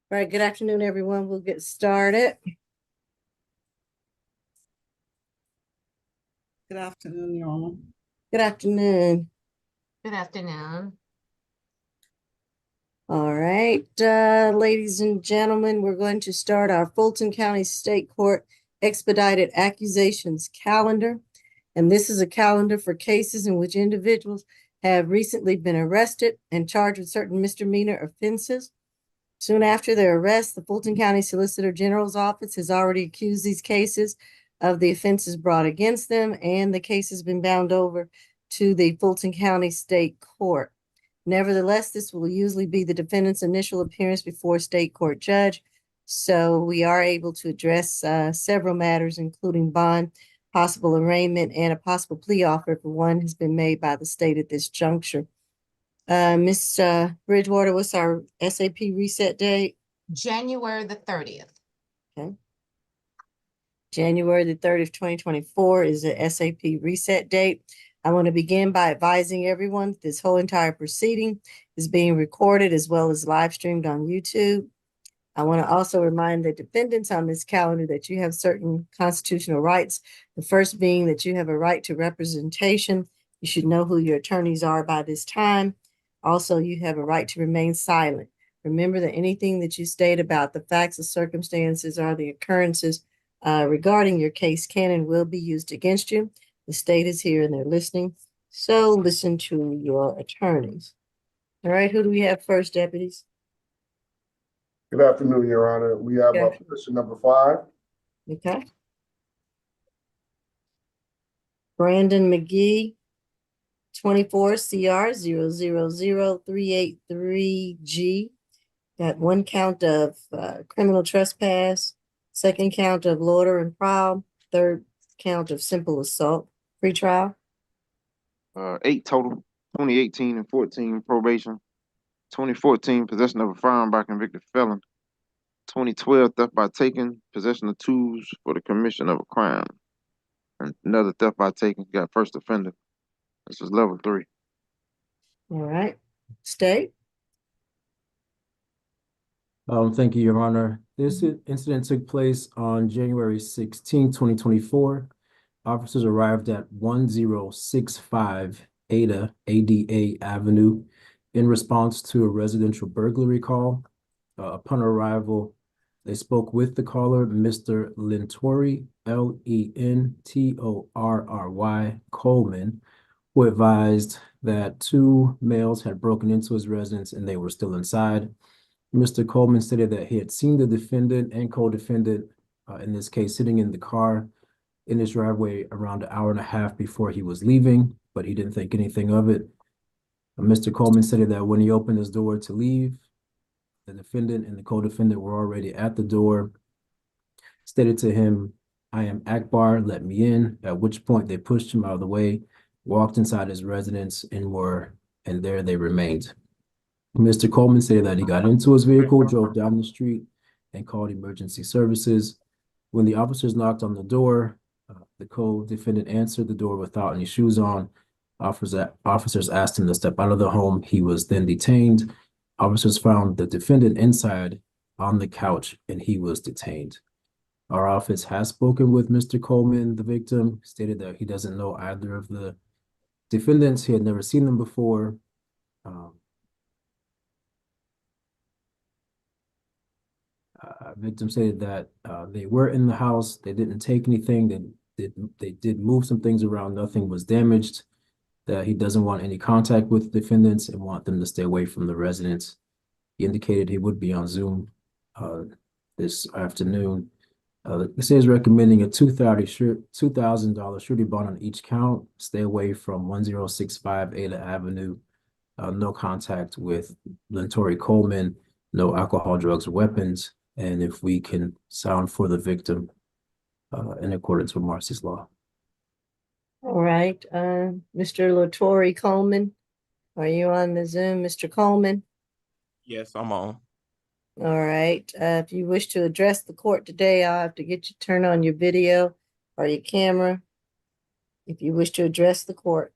All right, good afternoon, everyone. We'll get started. Good afternoon, Your Honor. Good afternoon. Good afternoon. All right, ladies and gentlemen, we're going to start our Fulton County State Court Expedited Accusations calendar. And this is a calendar for cases in which individuals have recently been arrested and charged with certain misdemeanor offenses. Soon after their arrest, the Fulton County Solicitor General's Office has already accused these cases of the offenses brought against them, and the case has been bound over to the Fulton County State Court. Nevertheless, this will usually be the defendant's initial appearance before a state court judge, so we are able to address several matters, including bond, possible arraignment, and a possible plea offer if one has been made by the state at this juncture. Ms. Bridgewater, what's our SAP reset date? January the 30th. Okay. January the 30th, 2024 is the SAP reset date. I want to begin by advising everyone that this whole entire proceeding is being recorded as well as live streamed on YouTube. I want to also remind the defendants on this calendar that you have certain constitutional rights. The first being that you have a right to representation. You should know who your attorneys are by this time. Also, you have a right to remain silent. Remember that anything that you state about the facts or circumstances or the occurrences regarding your case can and will be used against you. The state is here and they're listening. So listen to your attorneys. All right, who do we have first, deputies? Good afternoon, Your Honor. We have petition number 5. Okay. Brandon McGee, 24 CR 0000383G. Got one count of criminal trespass, second count of loiter and prowl, third count of simple assault. Pre-trial? 8 total, 2018 and 14 probation, 2014 possession of a firearm by convicted felon, 2012 theft by taking, possession of tools for the commission of a crime, and another theft by taking, got first offender. This is level 3. All right. State? Thank you, Your Honor. This incident took place on January 16, 2024. Officers arrived at 1065 ADA Avenue in response to a residential burglary call. Upon arrival, they spoke with the caller, Mr. Lentory, Lentorry Coleman, who advised that 2 males had broken into his residence and they were still inside. Mr. Coleman stated that he had seen the defendant and co-defendant, in this case, sitting in the car in his driveway around an hour and a half before he was leaving, but he didn't think anything of it. Mr. Coleman stated that when he opened his door to leave, the defendant and the co-defendant were already at the door, stated to him, "I am Akbar, let me in," at which point they pushed him out of the way, walked inside his residence, and there they remained. Mr. Coleman said that he got into his vehicle, drove down the street, and called emergency services. When the officers knocked on the door, the co-defendant answered the door without any shoes on. Officers asked him to step out of the home. He was then detained. Officers found the defendant inside on the couch, and he was detained. Our office has spoken with Mr. Coleman, the victim, stated that he doesn't know either of the defendants. He had never seen them before. Victim stated that they were in the house. They didn't take anything. They did move some things around. Nothing was damaged. That he doesn't want any contact with defendants and want them to stay away from the residence. He indicated he would be on Zoom this afternoon. The state is recommending a $2,000 surety bond on each count. Stay away from 1065 Ada Avenue. No contact with Lentory Coleman. No alcohol, drugs, or weapons. And if we can sound for the victim in accordance with Marcy's law. All right. Mr. Lentory Coleman, are you on the Zoom, Mr. Coleman? Yes, I'm on. All right. If you wish to address the court today, I'll have to get you to turn on your video or your camera. If you wish to address the court.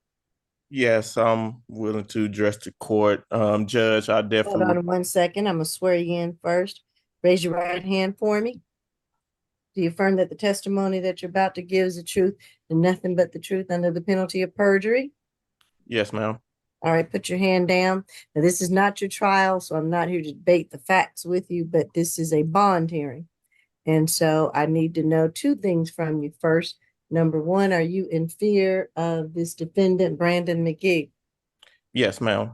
Yes, I'm willing to address the court. Judge, I Hold definitely. on 1 second. I'm going to swear you in first. Raise your right hand for me. Do you affirm that the testimony that you're about to give is the truth and nothing but the truth under the penalty of perjury? Yes, ma'am. All right, put your hand down. Now, this is not your trial, so I'm not here to debate the facts with you, but this is a bond hearing. And so I need to know two things from you. First, number one, are you in fear of this defendant, Brandon McGee? Yes, ma'am.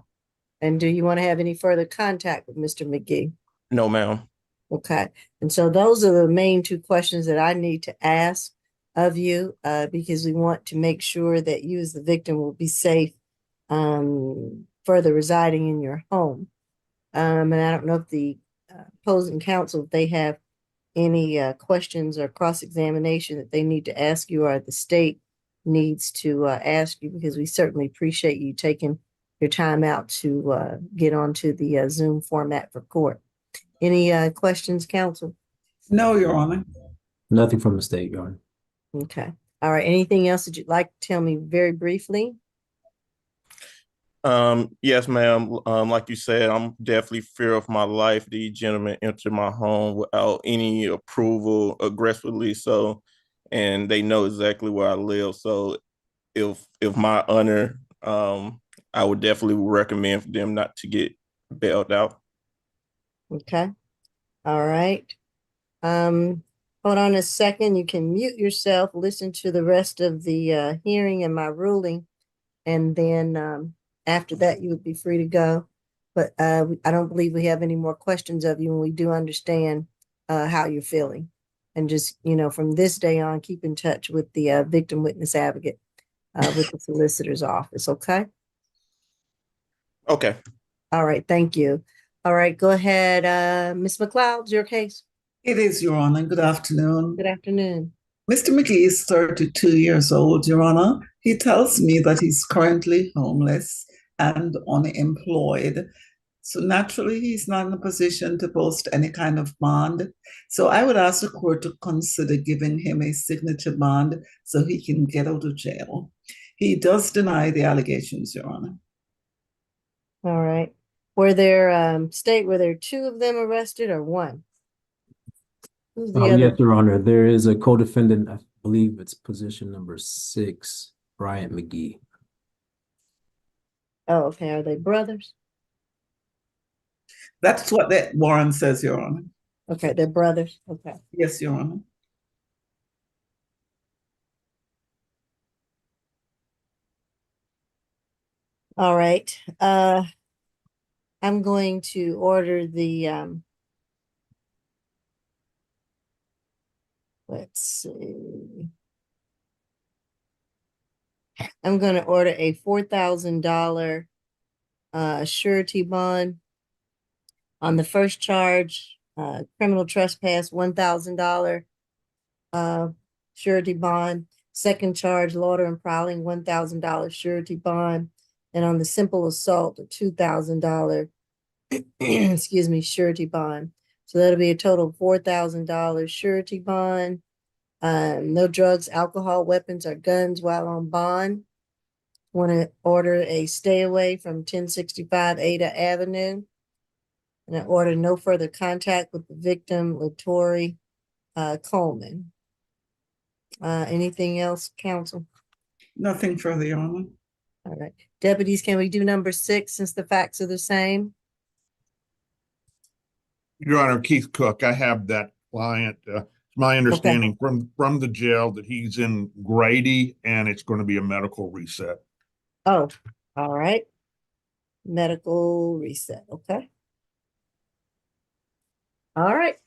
And do you want to have any further contact with Mr. McGee? No, ma'am. Okay. And so those are the main two questions that I need to ask of you, because we want to make sure that you as the victim will be safe further residing in your home. And I don't know if the opposing counsel, if they have any questions or cross-examination that they need to ask you, or the state needs to ask you, because we certainly appreciate you taking your time out to get onto the Zoom format for court. Any questions, counsel? No, Your Honor. Nothing from the state, Your Honor. Okay. All right. Anything else that you'd like to tell me very briefly? Yes, ma'am. Like you said, I'm definitely fear of my life. The gentleman entered my home without any approval, aggressively so, and they know exactly where I live. So if my honor, I would definitely recommend for them not to get bailed out. Okay. All right. Hold on a second. You can mute yourself, listen to the rest of the hearing and my ruling, and then after that, you would be free to go. But I don't believe we have any more questions of you, and we do understand how you're feeling. And just, from this day on, keep in touch with the victim witness advocate with the solicitor's office, okay? Okay. All right, thank you. All right, go ahead, Ms. McLeod, your case. It is, Your Honor. Good afternoon. Good afternoon. Mr. McGee is 32 years old, Your Honor. He tells me that he's currently homeless and unemployed. So naturally, he's not in a position to post any kind of bond. So I would ask the court to consider giving him a signature bond so he can get out of jail. He does deny the allegations, Your Honor. All right. Were there were there two of them arrested or one? Who's the other? Yes, Your Honor. There is a co-defendant, I believe it's position number 6, Bryant McGee. Oh, okay. Are they brothers? That's what that warrant says, Your Honor. Okay, they're brothers. Okay. Yes, Your Honor. All right. I'm going to order the let's see. I'm going to order a $4,000 surety bond on the first charge, criminal trespass, $1,000 surety bond. Second charge, lauder and prowling, $1,000 surety bond. And on the simple assault, a $2,000 excuse me, surety bond. So that'll be a total of $4,000 surety bond. No drugs, alcohol, weapons, or guns while on bond. Want to order a stay away from 1065 Ada Avenue. And I order no further contact with the victim, Latori Coleman. Anything else, counsel? Nothing further, Your Honor. All right. Deputies, can we do number 6 since the facts are the same? Your Honor, Keith Cook, I have that client. It's my understanding from the jail that he's in Grady and it's going to be a medical reset. Oh, all right. Medical reset. Okay. All right.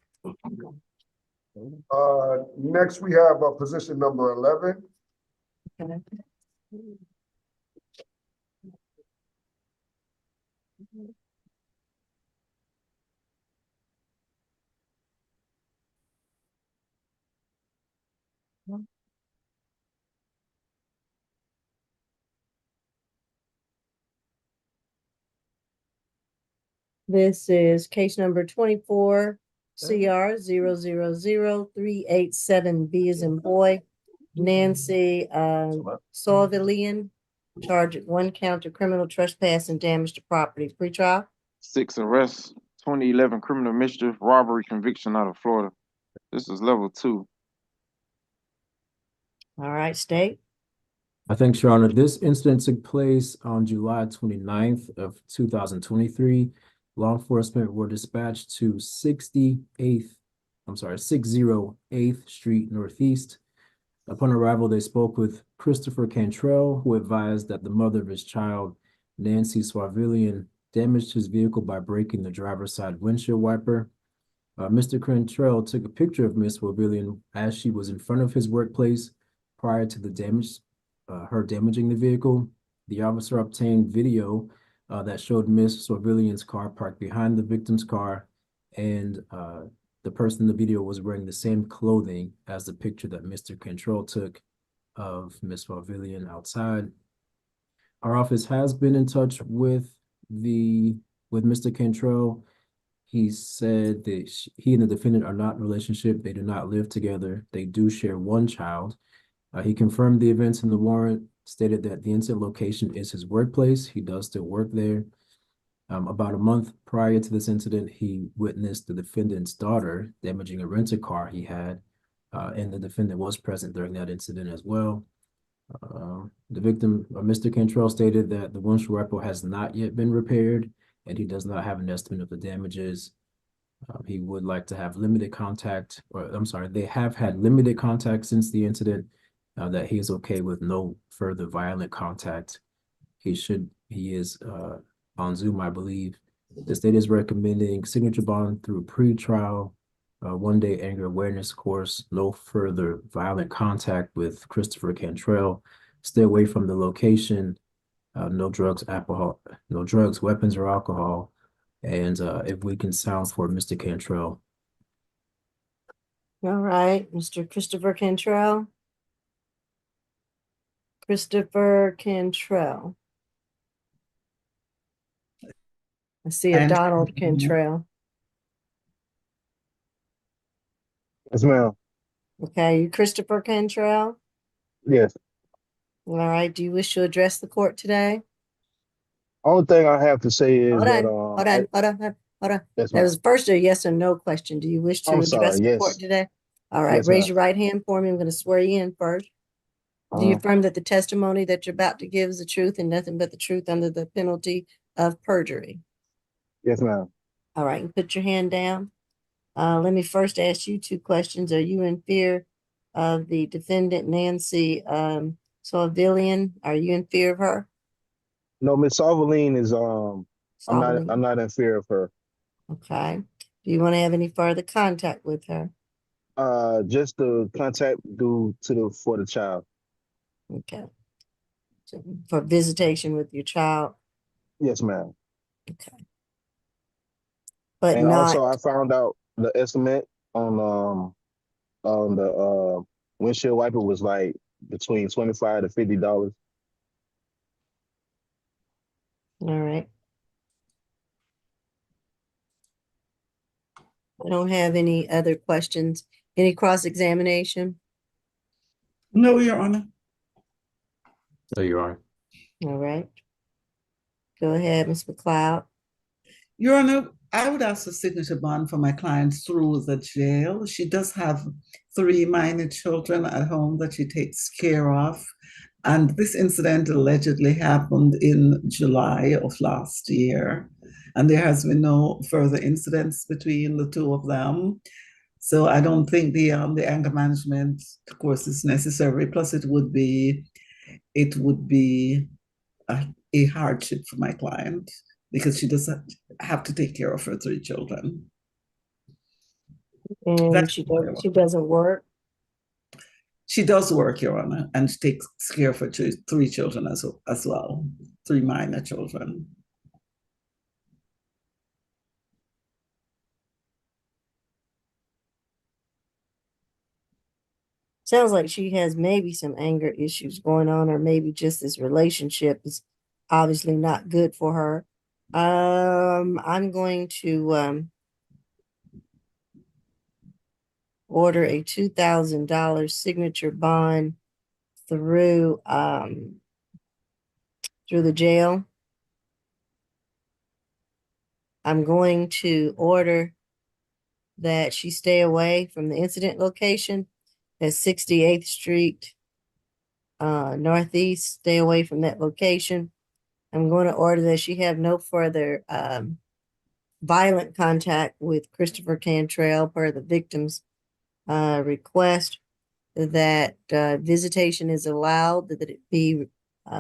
Next we have position number 11. Okay. This is case number 24 CR 0000387B as in boy. Nancy Sauvilian, charged at 1 count of criminal trespass and damage to property. Pretrial? 6 arrests, 2011 criminal mischief robbery conviction out of Florida. This is level 2. All right, state. I think, Your Honor, this incident took place on July 29th of 2023. Law enforcement were dispatched to 608th Street Northeast. Upon arrival, they spoke with Christopher Cantrell, who advised that the mother of his child, Nancy Swavillian, damaged his vehicle by breaking the driver's side windshield wiper. Mr. Cantrell took a picture of Miss Swavillian as she was in front of his workplace prior to the damage, her damaging the vehicle. The officer obtained video that showed Miss Swavillian's car parked behind the victim's car, and the person in the video was wearing the same clothing as the picture that Mr. Cantrell took of Miss Swavillian outside. Our office has been in touch with Mr. Cantrell. He said that he and the defendant are not in a relationship. They do not live together. They do share one child. He confirmed the events in the warrant, stated that the incident location is his workplace. He does still work there. About a month prior to this incident, he witnessed the defendant's daughter damaging a rental car he had, and the defendant was present during that incident as well. The victim, Mr. Cantrell, stated that the windshield wiper has not yet been repaired, and he does not have an estimate of the damages. He would like to have limited contact, or I'm sorry, they have had limited contact since the incident, that he is okay with no further violent contact. He is on Zoom, I believe. The state is recommending signature bond through pre-trial, 1-day anger awareness course, no further violent contact with Christopher Cantrell, stay away from the location, no drugs, weapons, or alcohol, and if we can sound for Mr. Cantrell. All right, Mr. Christopher Cantrell. Christopher Cantrell. I see a And Donald Cantrell. Yes, ma'am. Okay, you Christopher Cantrell? Yes. All right, do you wish to address the court today? Only thing I have to say is Hold that on, hold on. yes, That ma'am. was first a yes or no question. Do you wish to I'm address sorry. the court Yes. today? All right, Yes, raise ma'am. your right hand for me. I'm going to swear you in first. Do you affirm that the testimony that you're about to give is the truth and nothing but the truth under the penalty of perjury? Yes, ma'am. All right, and put your hand down. Let me first ask you 2 questions. Are you in fear of the defendant, Nancy Swavillian? Are you in fear of her? No, Miss Salvaline is I'm Swavillian. not in fear of her. Okay. Do you want to have any further contact with her? Just the contact due to for the child. Okay. So, for visitation with your child? Yes, ma'am. Okay. But And not, also I found out the estimate on the windshield wiper was like between $25 to $50. all right. I don't have any other questions. Any cross-examination? no, Your Honor. So you are. All right. Go ahead, Ms. McLeod. Your Honor, I would ask for signature bond for my client through the jail. She does have 3 minor children at home that she takes care of. And this incident allegedly happened in July of last year. And there has been no further incidents between the 2 of them. So I don't think the anger management course is necessary. Plus, it would be a hardship for my client because she doesn't have to take care of her 3 children. And That's she doesn't work. She does work, Your Honor, and she takes care of her 3 children as well, 3 minor children. Sounds like she has maybe some anger issues going on, or maybe just this relationship is obviously not good for her. I'm going to order a $2,000 signature bond through the jail. I'm going to order that she stay away from the incident location at 68th Street Northeast. Stay away from that location. I'm going to order that she have no further violent contact with Christopher Cantrell per the victim's request, that visitation is allowed, that it be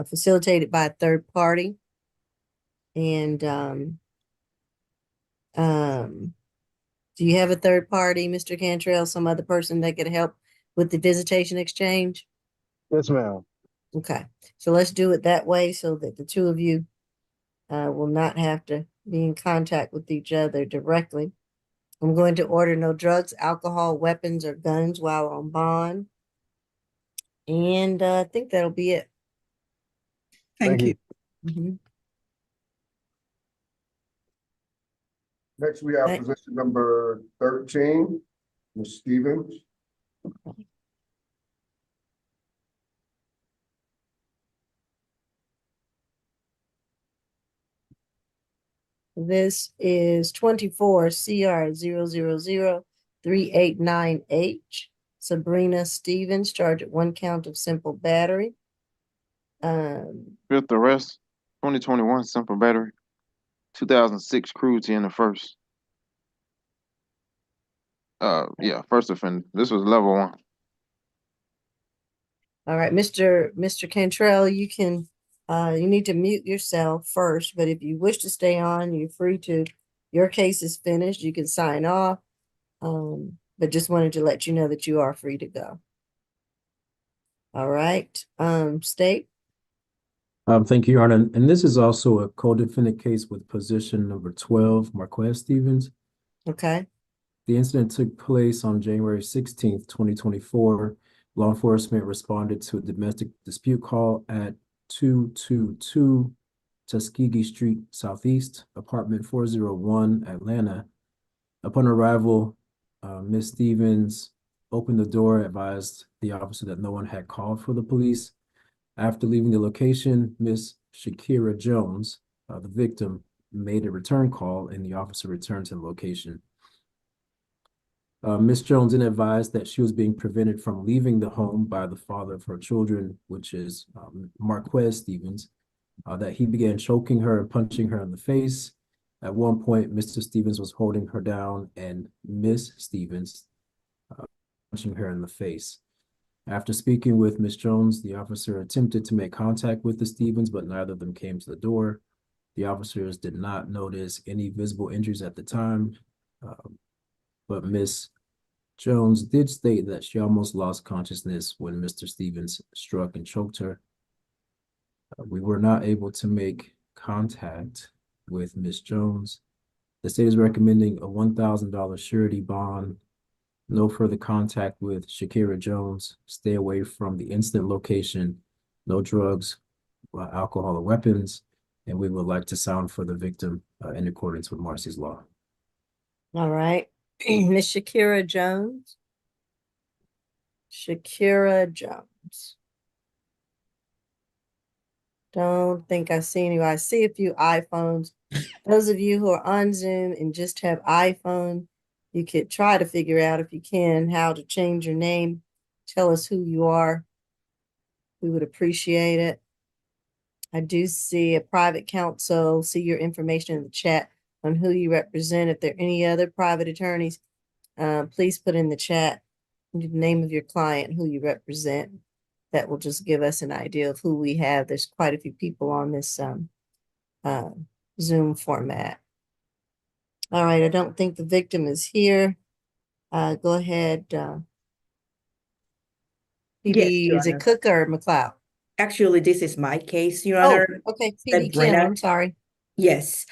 facilitated by a third party. And do you have a third party, Mr. Cantrell, some other person that could help with the visitation exchange? Yes, ma'am. Okay, so let's do it that way so that the two of you will not have to be in contact with each other directly. I'm going to order no drugs, alcohol, weapons, or guns while on bond. And I think that'll be it. Thank you. Mhm. Next, we have Right. position number 13, Ms. Stevens. This is 24 CR 0003898. Sabrina Stevens, charged at 1 count of simple battery. Fifth arrest, 2021 simple battery, 2006 cruelty in the first. Yeah, first offender. This was level 1. All right, Mr. Cantrell, you can, you need to mute yourself first, but if you wish to stay on, you're free to. Your case is finished. You can sign off. But just wanted to let you know that you are free to go. All right, State. Thank you, Your Honor. And this is also a co-defendant case with position number 12, Marquez Stevens. Okay. The incident took place on January 16th, 2024. Law enforcement responded to a domestic dispute call at 222 Tuskegee Street Southeast, apartment 401, Atlanta. Upon arrival, Ms. Stevens opened the door, advised the officer that no one had called for the police. After leaving the location, Ms. Shakira Jones, the victim, made a return call and the officer returned to the location. Ms. Jones then advised that she was being prevented from leaving the home by the father of her children, which is Marquez Stevens, that he began choking her and punching her in the face. At one point, Mr. Stevens was holding her down and Ms. Stevens punching her in the face. After speaking with Ms. Jones, the officer attempted to make contact with the Stevens, but neither of them came to the door. The officers did not notice any visible injuries at the time, but Ms. Jones did state that she almost lost consciousness when Mr. Stevens struck and choked her. We were not able to make contact with Ms. Jones. The state is recommending a $1,000 surety bond. No further contact with Shakira Jones. Stay away from the incident location. No drugs, alcohol, or weapons. And we would like to sound for the victim in accordance with Marcy's law. All right. Miss Shakira Jones. Shakira Jones. Don't think I see anybody. I see a few iPhones. Those of you who are on Zoom and just have iPhone, you could try to figure out, if you can, how to change your name. Tell us who you are. We would appreciate it. I do see a private counsel. See your information in the chat on who you represent. If there are any other private attorneys, please put in the chat the name of your client, who you represent. That will just give us an idea of who we have. There's quite a few people on this Zoom format. All right, I don't think the victim is here. Go ahead. PD, Your is it Honor. Cook or McLeod? Actually, this is my case, Your Oh, Honor. okay, PD Kim, Sabrina. I'm sorry. Yes.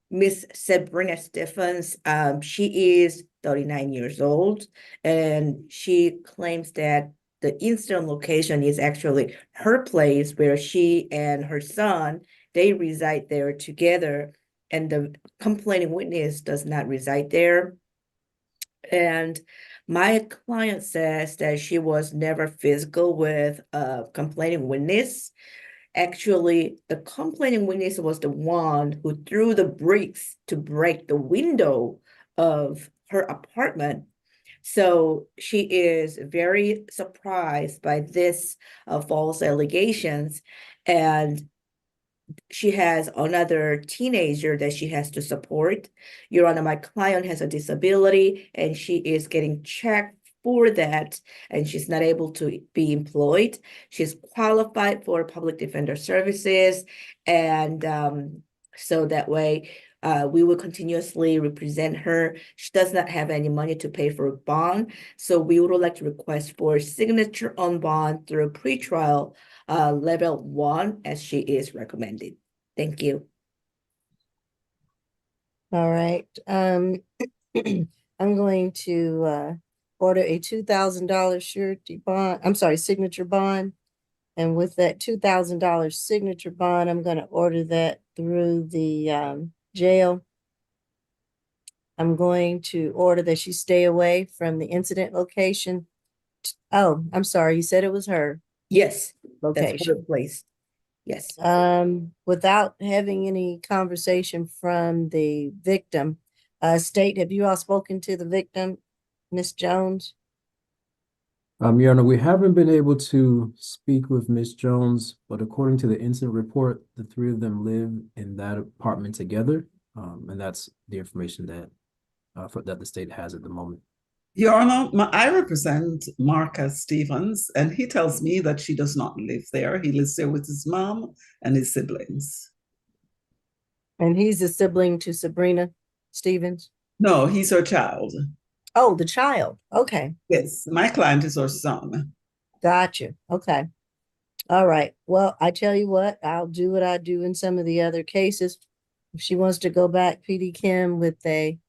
Miss Sabrina Stephens, she is 39 years old, and she claims that the incident location is actually her place, where she and her son, they reside there together, and the complaining witness does not reside there. And my client says that she was never physical with a complaining witness. Actually, the complaining witness was the one who threw the bricks to break the window of her apartment. So she is very surprised by this false allegations, and she has another teenager that she has to support. Your Honor, my client has a disability and she is getting checked for that, and she's not able to be employed. She's qualified for public defender services, and so that way we will continuously represent her. She does not have any money to pay for a bond, so we would like to request for signature on bond through pretrial level 1 as she is recommended. Thank you. All right. I'm going to order a $2,000 surety bond. I'm sorry, signature bond. And with that $2,000 signature bond, I'm going to order that through the jail. I'm going to order that she stay away from the incident location. Oh, I'm sorry. You said it was her Yes, that's her location. place. Yes. Without having any conversation from the victim, State, have you all spoken to the victim, Miss Jones? Your Honor, we haven't been able to speak with Miss Jones, but according to the incident report, the three of them live in that apartment together. And that's the information that that the state has at the moment. Your Honor, I represent Marcus Stevens, and he tells me that she does not live there. He lives there with his mom and his siblings. And he's a sibling to Sabrina Stevens? No, he's her child. Oh, the child. Okay. Yes, my client is her son. Gotcha. Okay. All right. Well, I tell you what, I'll do what I do in some of the other cases. If she wants to go back, PD Kim, with a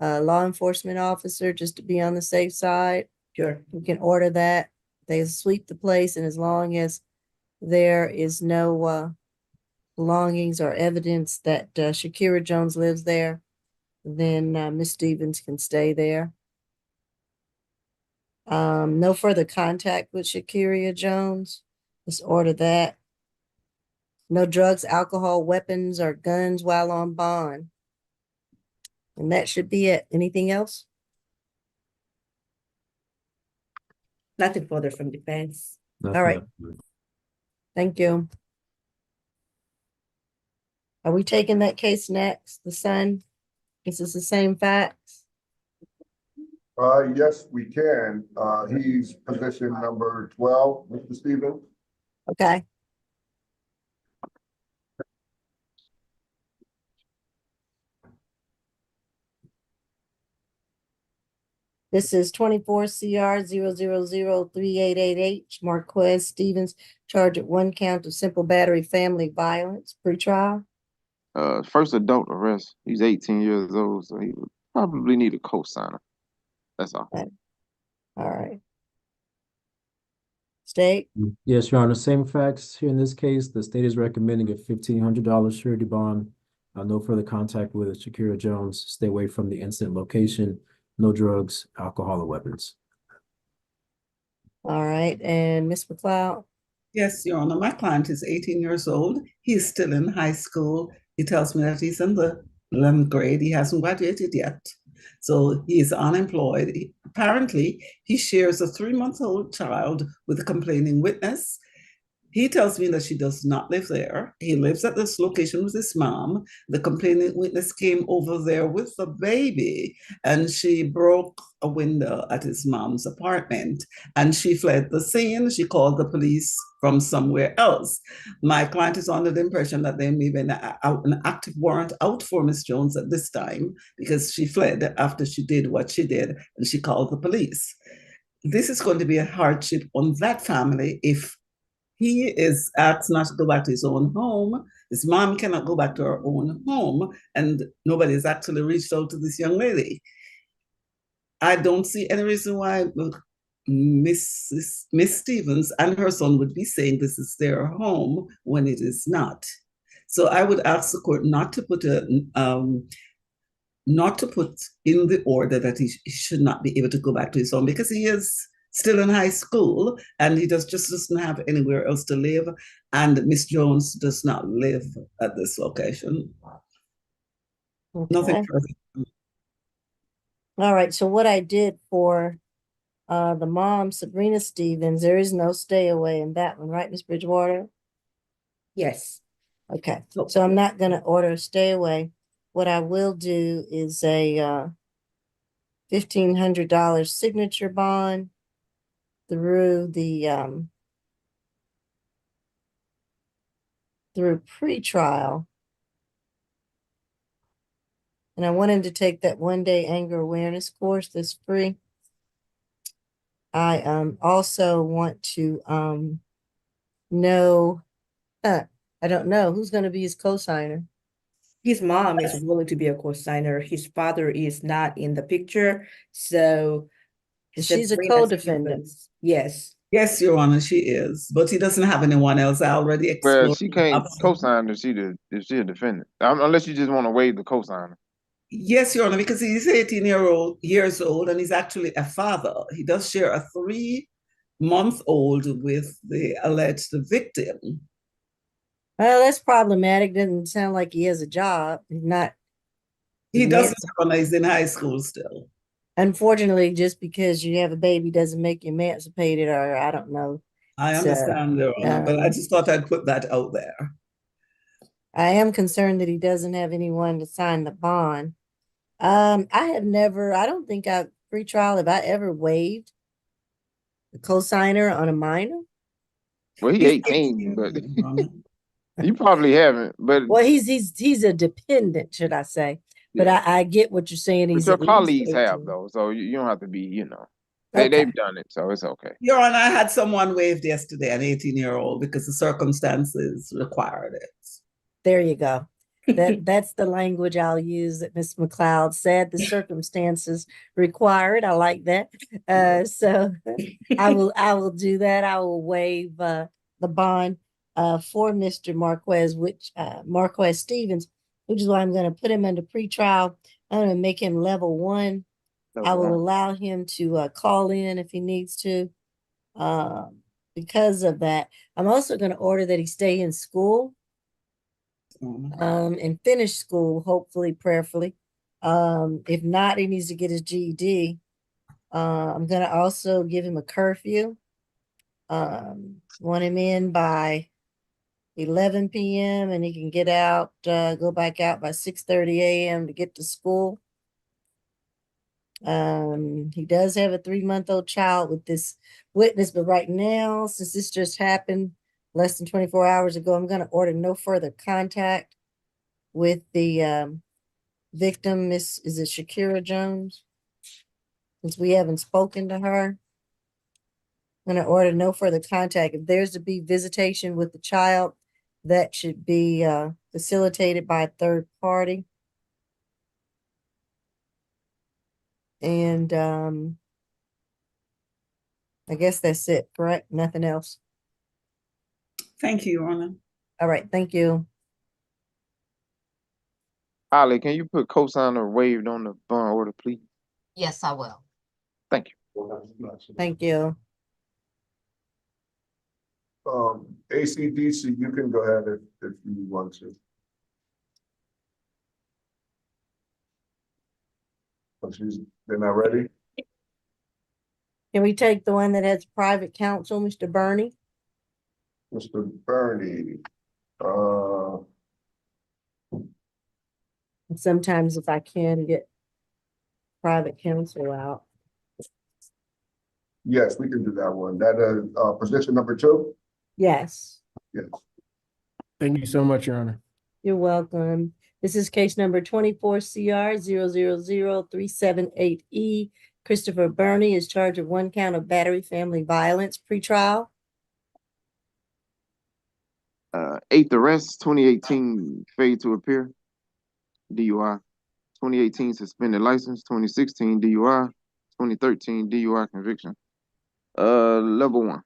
law enforcement officer just to be on the safe side, Sure. we can order that. They sweep the place, and as long as there is no belongings or evidence that Shakira Jones lives there, then Miss Stevens can stay there. No further contact with Shakira Jones. Let's order that. No drugs, alcohol, weapons, or guns while on bond. And that should be it. Anything else? Nothing further from defense. All right. Thank you. Are we taking that case next? The son? Is this the same facts? Yes, we can. He's position number 12, Mr. Stevens. Okay. This is 24 CR 0003888, Marquez Stevens, charged at 1 count of simple battery family violence, pretrial. First adult arrest. He's 18 years old, so he would probably need a cosigner. That's all. Okay. All right. State? Yes, Your Honor, same facts here in this case. The state is recommending a $1,500 surety bond. No further contact with Shakira Jones. Stay away from the incident location. No drugs, alcohol, or weapons. All right. And Ms. McLeod? Yes, Your Honor, my client is 18 years old. He's still in high school. He tells me that he's in the 11th grade. He hasn't graduated yet. So he is unemployed. Apparently, he shares a 3-month-old child with a complaining witness. He tells me that she does not live there. He lives at this location with his mom. The complaining witness came over there with the baby, and she broke a window at his mom's apartment, and she fled the scene. She called the police from somewhere else. My client is under the impression that there may be an active warrant out for Miss Jones at this time because she fled after she did what she did, and she called the police. This is going to be a hardship on that family if he is asked not to go back to his own home. His mom cannot go back to her own home, and nobody has actually reached out to this young lady. I don't see any reason why Miss Stevens and her son would be saying this is their home when it is not. So I would ask the court not to put in the order that he should not be able to go back to his home because he is still in high school, and he just doesn't have anywhere else to live. And Miss Jones does not live at this location. Nothing Okay. further. All right, so what I did for the mom, Sabrina Stevens, there is no stay away in that one, right, Miss Bridgewater? Yes. Okay, so I'm not gonna order a stay away. What I will do is a $1,500 signature bond through the through pretrial. And I want him to take that 1-day anger awareness course that's free. I also want to know, I don't know who's going to be his co-signer. His mom is willing to be a co-signer. His father is not in the picture, so She's a Sabrina co-defendant. Stevens, yes. Yes, Your Honor, she is, but he doesn't have anyone else. I already Well, explored she the can't option. co-sign if she a defendant, unless you just want to waive the co-signer. Yes, Your Honor, because he's 18 years old and he's actually a father. He does share a 3-month-old with the alleged victim. Well, that's problematic. Doesn't sound like he has a job. He's not. He doesn't have one. He's in high school still. Unfortunately, just because you have a baby doesn't make you emancipated, or I don't know. I So, understand, Your Honor, but I just thought I'd put that out there. I am concerned that he doesn't have anyone to sign the bond. I don't think pre-trial, have I ever waived the co-signer on a minor? Well, he 18, but you probably haven't. But Well, he's a dependent, should I say. But yeah. I get what you're saying. But He's your at least colleagues 18. have though, so you don't have to be, Okay. they've done it, so it's okay. Your Honor, I had someone waived yesterday, an 18-year-old, because the circumstances required it. There you go. That's the language I'll use that Ms. McLeod said. The circumstances require it. I like that. So I will do that. I will waive the bond for Mr. Marquez, Marquez Stevens, which is why I'm going to put him under pretrial. I'm going to make him level 1. I will allow him to call in if he needs to. Because of that, I'm also going to order that he stay in school. And finish school, hopefully, prayerfully. If not, he needs to get his GED. I'm gonna also give him a curfew. Want him in by 11 p.m. and he can get out, go back out by 6:30 a.m. to get to school. He does have a 3-month-old child with this witness, but right now, since this just happened less than 24 hours ago, I'm gonna order no further contact with the victim. Is it Shakira Jones? Since we haven't spoken to her, I'm going to order no further contact. If there's to be visitation with the child, that should be facilitated by a third party. And I guess that's it, correct? Nothing else. Thank you, Your Honor. All right, thank you. Holly, can you put co-signer waived on the bond order, please? Yes, I will. Thank you. Thank you. ACDC, you can go ahead if you want to. They're not ready? Can we take the one that has private counsel, Mr. Bernie? Mr. Bernie, And sometimes if I can get private counsel out. yes, we can do that one. That is position number 2? Yes. Yes. Thank you so much, Your Honor. You're welcome. This is case number 24CR000378E. Christopher Burney is charged with 1 count of battery family violence pretrial. 8th arrest, 2018 failure to appear, DUI. 2018 suspended license, 2016 DUI, 2013 DUI conviction. Level 1.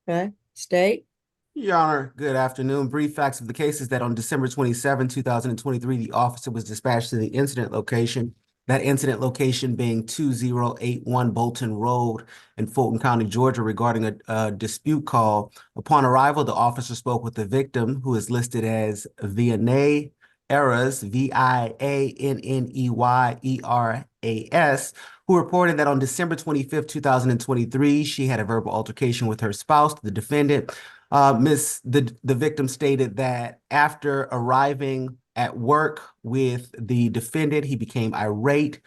Okay, state. Your Honor, good afternoon. Brief facts of the case is that on December 27, 2023, the officer was dispatched to the incident location That incident location being 2081 Bolton Road in Fulton County, Georgia, regarding a dispute call. Upon arrival, the officer spoke with the victim, who is listed as Vianney Eras, VianneyEras, who reported that on December 25th, 2023, she had a verbal altercation with her spouse, the defendant. The victim stated that after arriving at work with the defendant, he became irate.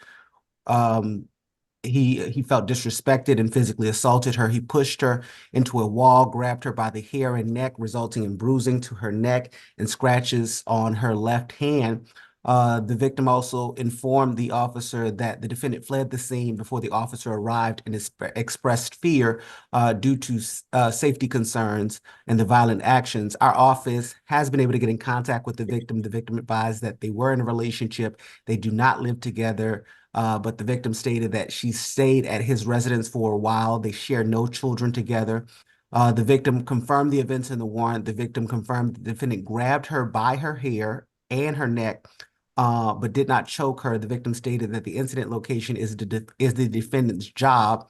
He felt disrespected and physically assaulted her. He pushed her into a wall, grabbed her by the hair and neck, resulting in bruising to her neck and scratches on her left hand. The victim also informed the officer that the defendant fled the scene before the officer arrived and expressed fear due to safety concerns and the violent actions. Our office has been able to get in contact with the victim. The victim advised that they were in a relationship. They do not live together. But the victim stated that she stayed at his residence for a while. They shared no children together. The victim confirmed the events in the warrant. The victim confirmed the defendant grabbed her by her hair and her neck, but did not choke her. The victim stated that the incident location is the defendant's job.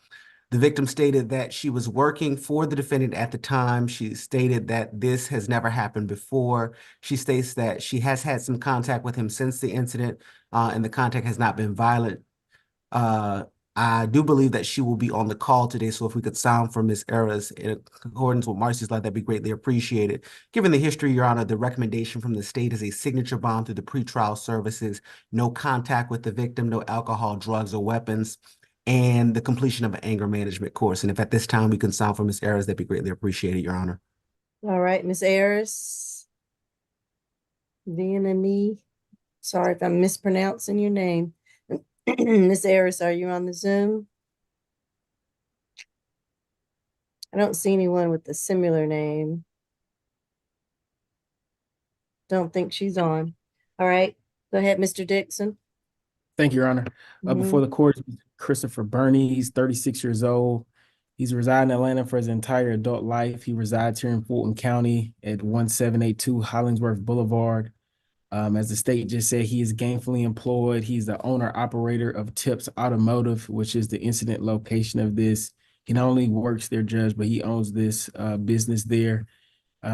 The victim stated that she was working for the defendant at the time. She stated that this has never happened before. She states that she has had some contact with him since the incident, and the contact has not been violent. I do believe that she will be on the call today, so if we could sound from Ms. Eras in accordance with Marcy's law, that'd be greatly appreciated. Given the history, Your Honor, the recommendation from the state is a signature bond through the pretrial services, no contact with the victim, no alcohol, drugs, or weapons, and the completion of an anger management course. And if at this time we can sound from Ms. Eras, that'd be greatly appreciated, Your Honor. All right, Ms. Ayers. Vianney. Sorry if I'm mispronouncing your name. Ms. Ayers, are you on the Zoom? I don't see anyone with a similar name. Don't think she's on. All right, go ahead, Mr. Dixon. Thank you, Your Honor. Mhm. Before the court, Christopher Burney, he's 36 years old. He's resided in Atlanta for his entire adult life. He resides here in Fulton County at 1782 Hollingsworth Boulevard. As the state just said, he is gainfully employed. He's the owner-operator of Tips Automotive, which is the incident location of this. He not only works there, Judge, but he owns this business there.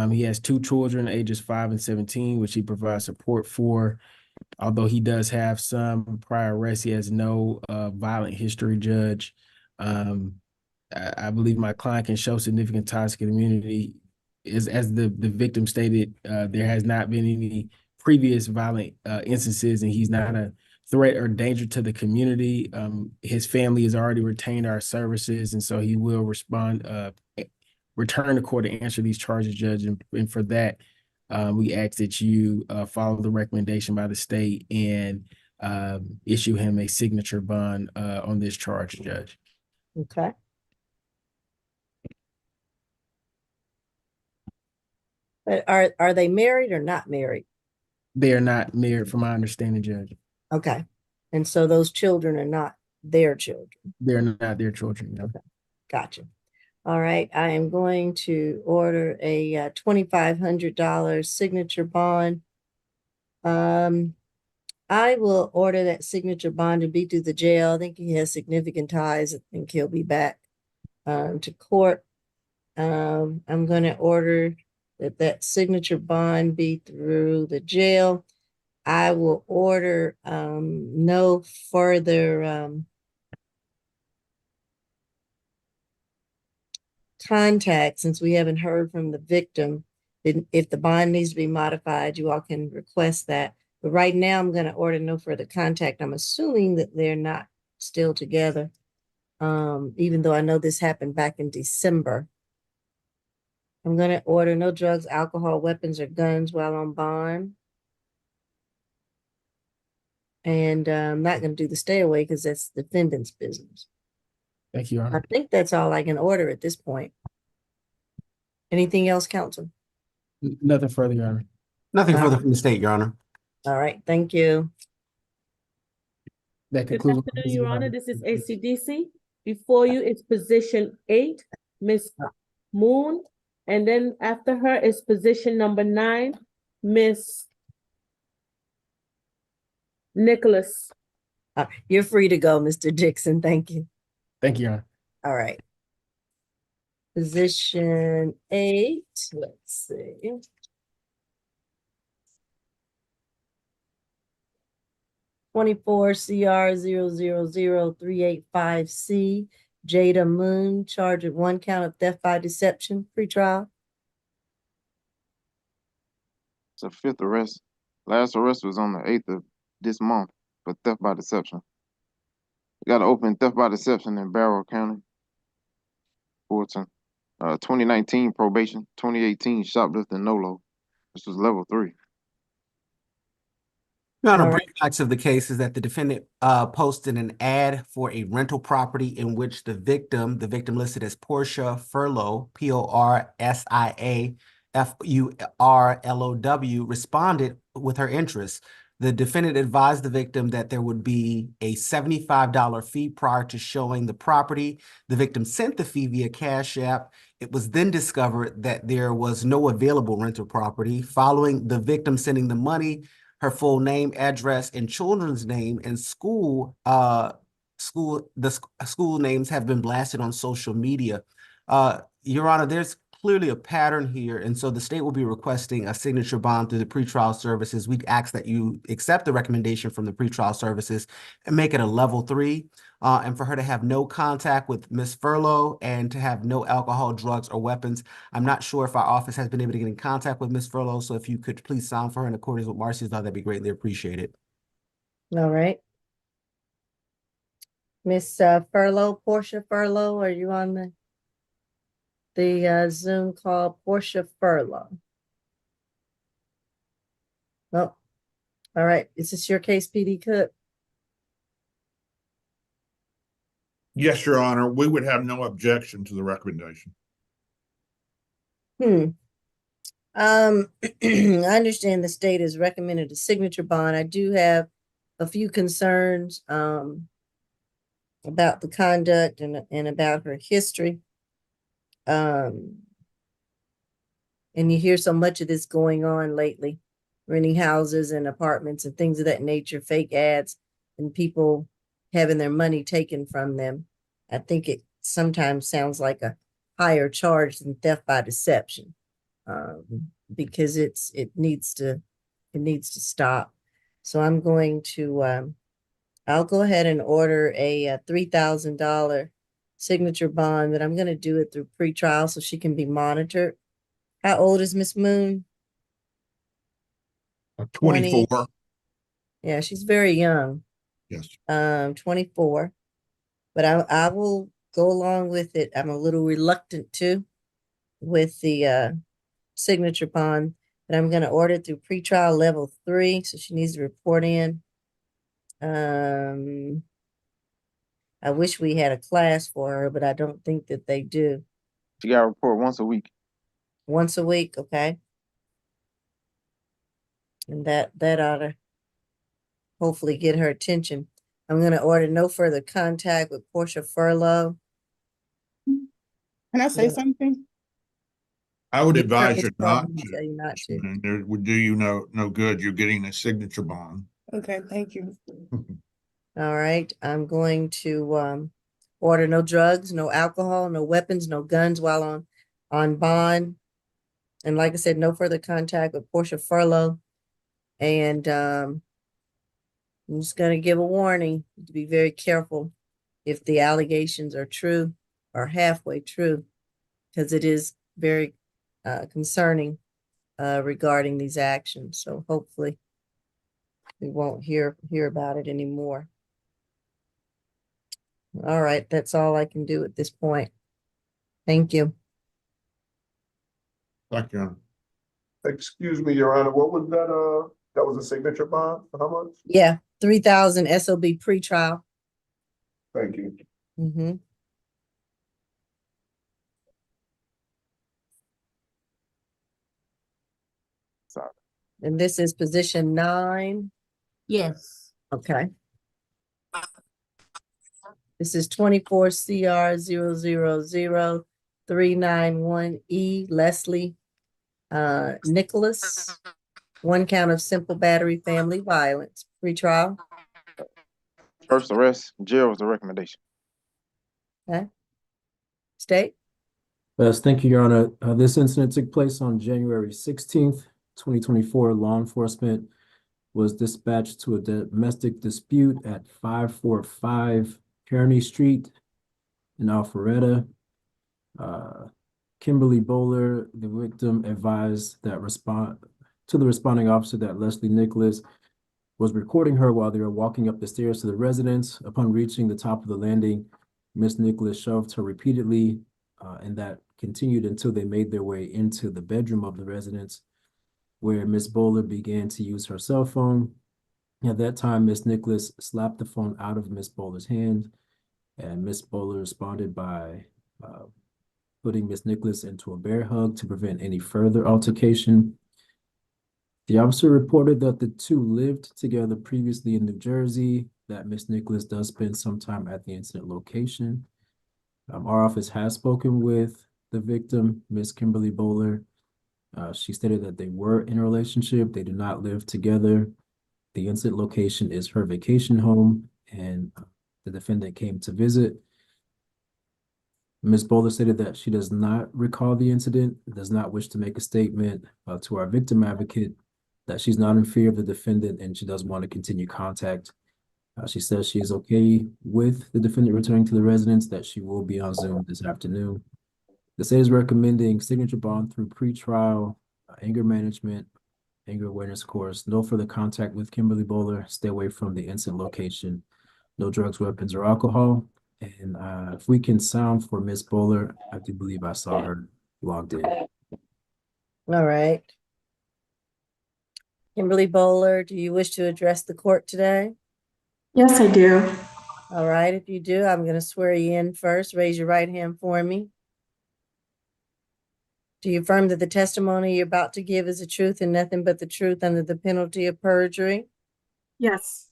He has two children, ages 5 and 17, which he provides support for. Although he does have some prior arrests, he has no violent history, Judge. I believe my client can show significant ties to the community. As the victim stated, there has not been any previous violent instances, and he's not a threat or danger to the community. His family has already retained our services, and so he will return to court to answer these charges, Judge. And for that, we ask that you follow the recommendation by the state and issue him a signature bond on this charge, Judge. Okay. But are they married or not married? They are not married, from my understanding, Judge. Okay. And so those children are not their children. They're not their children. No. Okay. Gotcha. All right. I am going to order a $2,500 signature bond. I will order that signature bond to be through the jail. I think he has significant ties. I think he'll be back to court. I'm going to order that signature bond be through the jail. I will order no further contact, since we haven't heard from the victim. If the bond needs to be modified, you all can request that. But right now, I'm going to order no further contact. I'm assuming that they're not still together, even though I know this happened back in December. I'm going to order no drugs, alcohol, weapons, or guns while on bond. And I'm not going to do the stay away because that's the defendant's business. Thank you, Your Honor. I think that's all I can order at this point. Anything else, counsel? Nothing further, Your Honor. Nothing further from the state, Your Honor. All right, thank you. That Good concludes. afternoon, Your Honor. This is ACDC. Before you is position 8, Miss Moon. And then after her is position number 9, Miss Nicholas. You're free to go, Mr. Dixon. Thank you. Thank you, Your Honor. All right. Position 8, let's see. '24 CR 0000385C, Jada Moon, charged with 1 count of theft by deception, pretrial. It's a 5th arrest. Last arrest was on the 8th of this month for theft by deception. Got to open theft by deception in Barrow County, Fulton. 2019 probation, 2018 shoplifting NOLO. This was level 3. Your Honor, All brief facts of the case is that the defendant posted an ad for a rental property in which the victim listed as Portia Furlow, Porsia Furlow, responded with her interest. The defendant advised the victim that there would be a $75 fee prior to showing the property. The victim sent the fee via Cash App. It was then discovered that there was no available rental property. Following the victim sending the money, her full name, address, and children's name and school names have been blasted on social media. Your Honor, there's clearly a pattern here, and so the state will be requesting a signature bond through the pretrial services. We ask that you accept the recommendation from the pretrial services and make it a level 3, and for her to have no contact with Ms. Furlow and to have no alcohol, drugs, or weapons. I'm not sure if our office has been able to get in contact with Ms. Furlow, so if you could please sign for her in accordance with Marcy's law, that'd be greatly appreciated. All right. Miss Furlow, Portia Furlow, are you on the Zoom call? Portia Furlow. Oh, all right. Is this your case, PD Cook? Yes, Your Honor, we would have no objection to the recommendation. I understand the state has recommended a signature bond. I do have a few concerns about the conduct and about her history. And you hear so much of this going on lately, renting houses and apartments and things of that nature, fake ads, and people having their money taken from them. I think it sometimes sounds like a higher charge than theft by deception, because it needs to stop. So I'm going to I'll go ahead and order a $3,000 signature bond, but I'm going to do it through pretrial so she can be monitored. How old is Miss Moon? 24. Yeah, she's very young. Yes. 24. But I will go along with it. I'm a little reluctant to with the signature bond, but I'm going to order it through pretrial level 3, so she needs to report in. I wish we had a class for her, but I don't think that they do. She got to report once a week. Once a week, okay. And that ought to hopefully get her attention. I'm going to order no further contact with Portia Furlow. Can I say something? I would Yeah, advise Miss you not Coleman, tell you not to. and it would do you no good. You're getting a signature bond. Okay, thank you. All right, I'm going to order no drugs, no alcohol, no weapons, no guns while on bond. And like I said, no further contact with Portia Furlow. And I'm just going to give a warning to be very careful if the allegations are true or halfway true, because it is very concerning regarding these actions. So hopefully we won't hear about it anymore. All right, that's all I can do at this point. Thank you. Thank you. Excuse me, Your Honor, what was that? That was a signature bond for how much? Yeah, 3,000 SOB pretrial. Thank you. Mm-hmm. Sorry. And this is position 9. Yes. Okay. This is 24 CR 0000391E, Leslie Nicholas. 1 count of simple battery family violence. Pretrial. First arrest, jail is the recommendation. Okay. State? Yes, thank you, Your Honor. This incident took place on January 16th, 2024. Law enforcement was dispatched to a domestic dispute at 545 Kearney Street in Alpharetta. Kimberly Bowler, the victim, advised that the responding officer that Leslie Nicholas was recording her while they were walking up the stairs to the residence. Upon reaching the top of the landing, Miss Nicholas shoved her repeatedly, and that continued until they made their way into the bedroom of the residence, where Miss Bowler began to use her cell phone. At that time, Miss Nicholas slapped the phone out of Miss Bowler's hand, and Miss Bowler responded by putting Miss Nicholas into a bear hug to prevent any further altercation. The officer reported that the two lived together previously in New Jersey, that Miss Nicholas does spend some time at the incident location. Our office has spoken with the victim, Miss Kimberly Bowler. She stated that they were in a relationship. They do not live together. The incident location is her vacation home, and the defendant came to visit. Ms. Bowler stated that she does not recall the incident, does not wish to make a statement to our victim advocate, that she's not in fear of the defendant, and she does want to continue contact. She says she is okay with the defendant returning to the residence, that she will be on Zoom this afternoon. The state is recommending signature bond through pretrial, anger management, anger awareness course, no further contact with Kimberly Bowler, stay away from the incident location, no drugs, weapons, or alcohol. And if we can sound for Miss Bowler, I do believe I saw her logged in. All right. Kimberly Bowler, do you wish to address the court today? Yes, I do. All right, if you do, I'm going to swear you in first. Raise your right hand for me. Do you affirm that the testimony you're about to give is the truth and nothing but the truth under the penalty of perjury? Yes.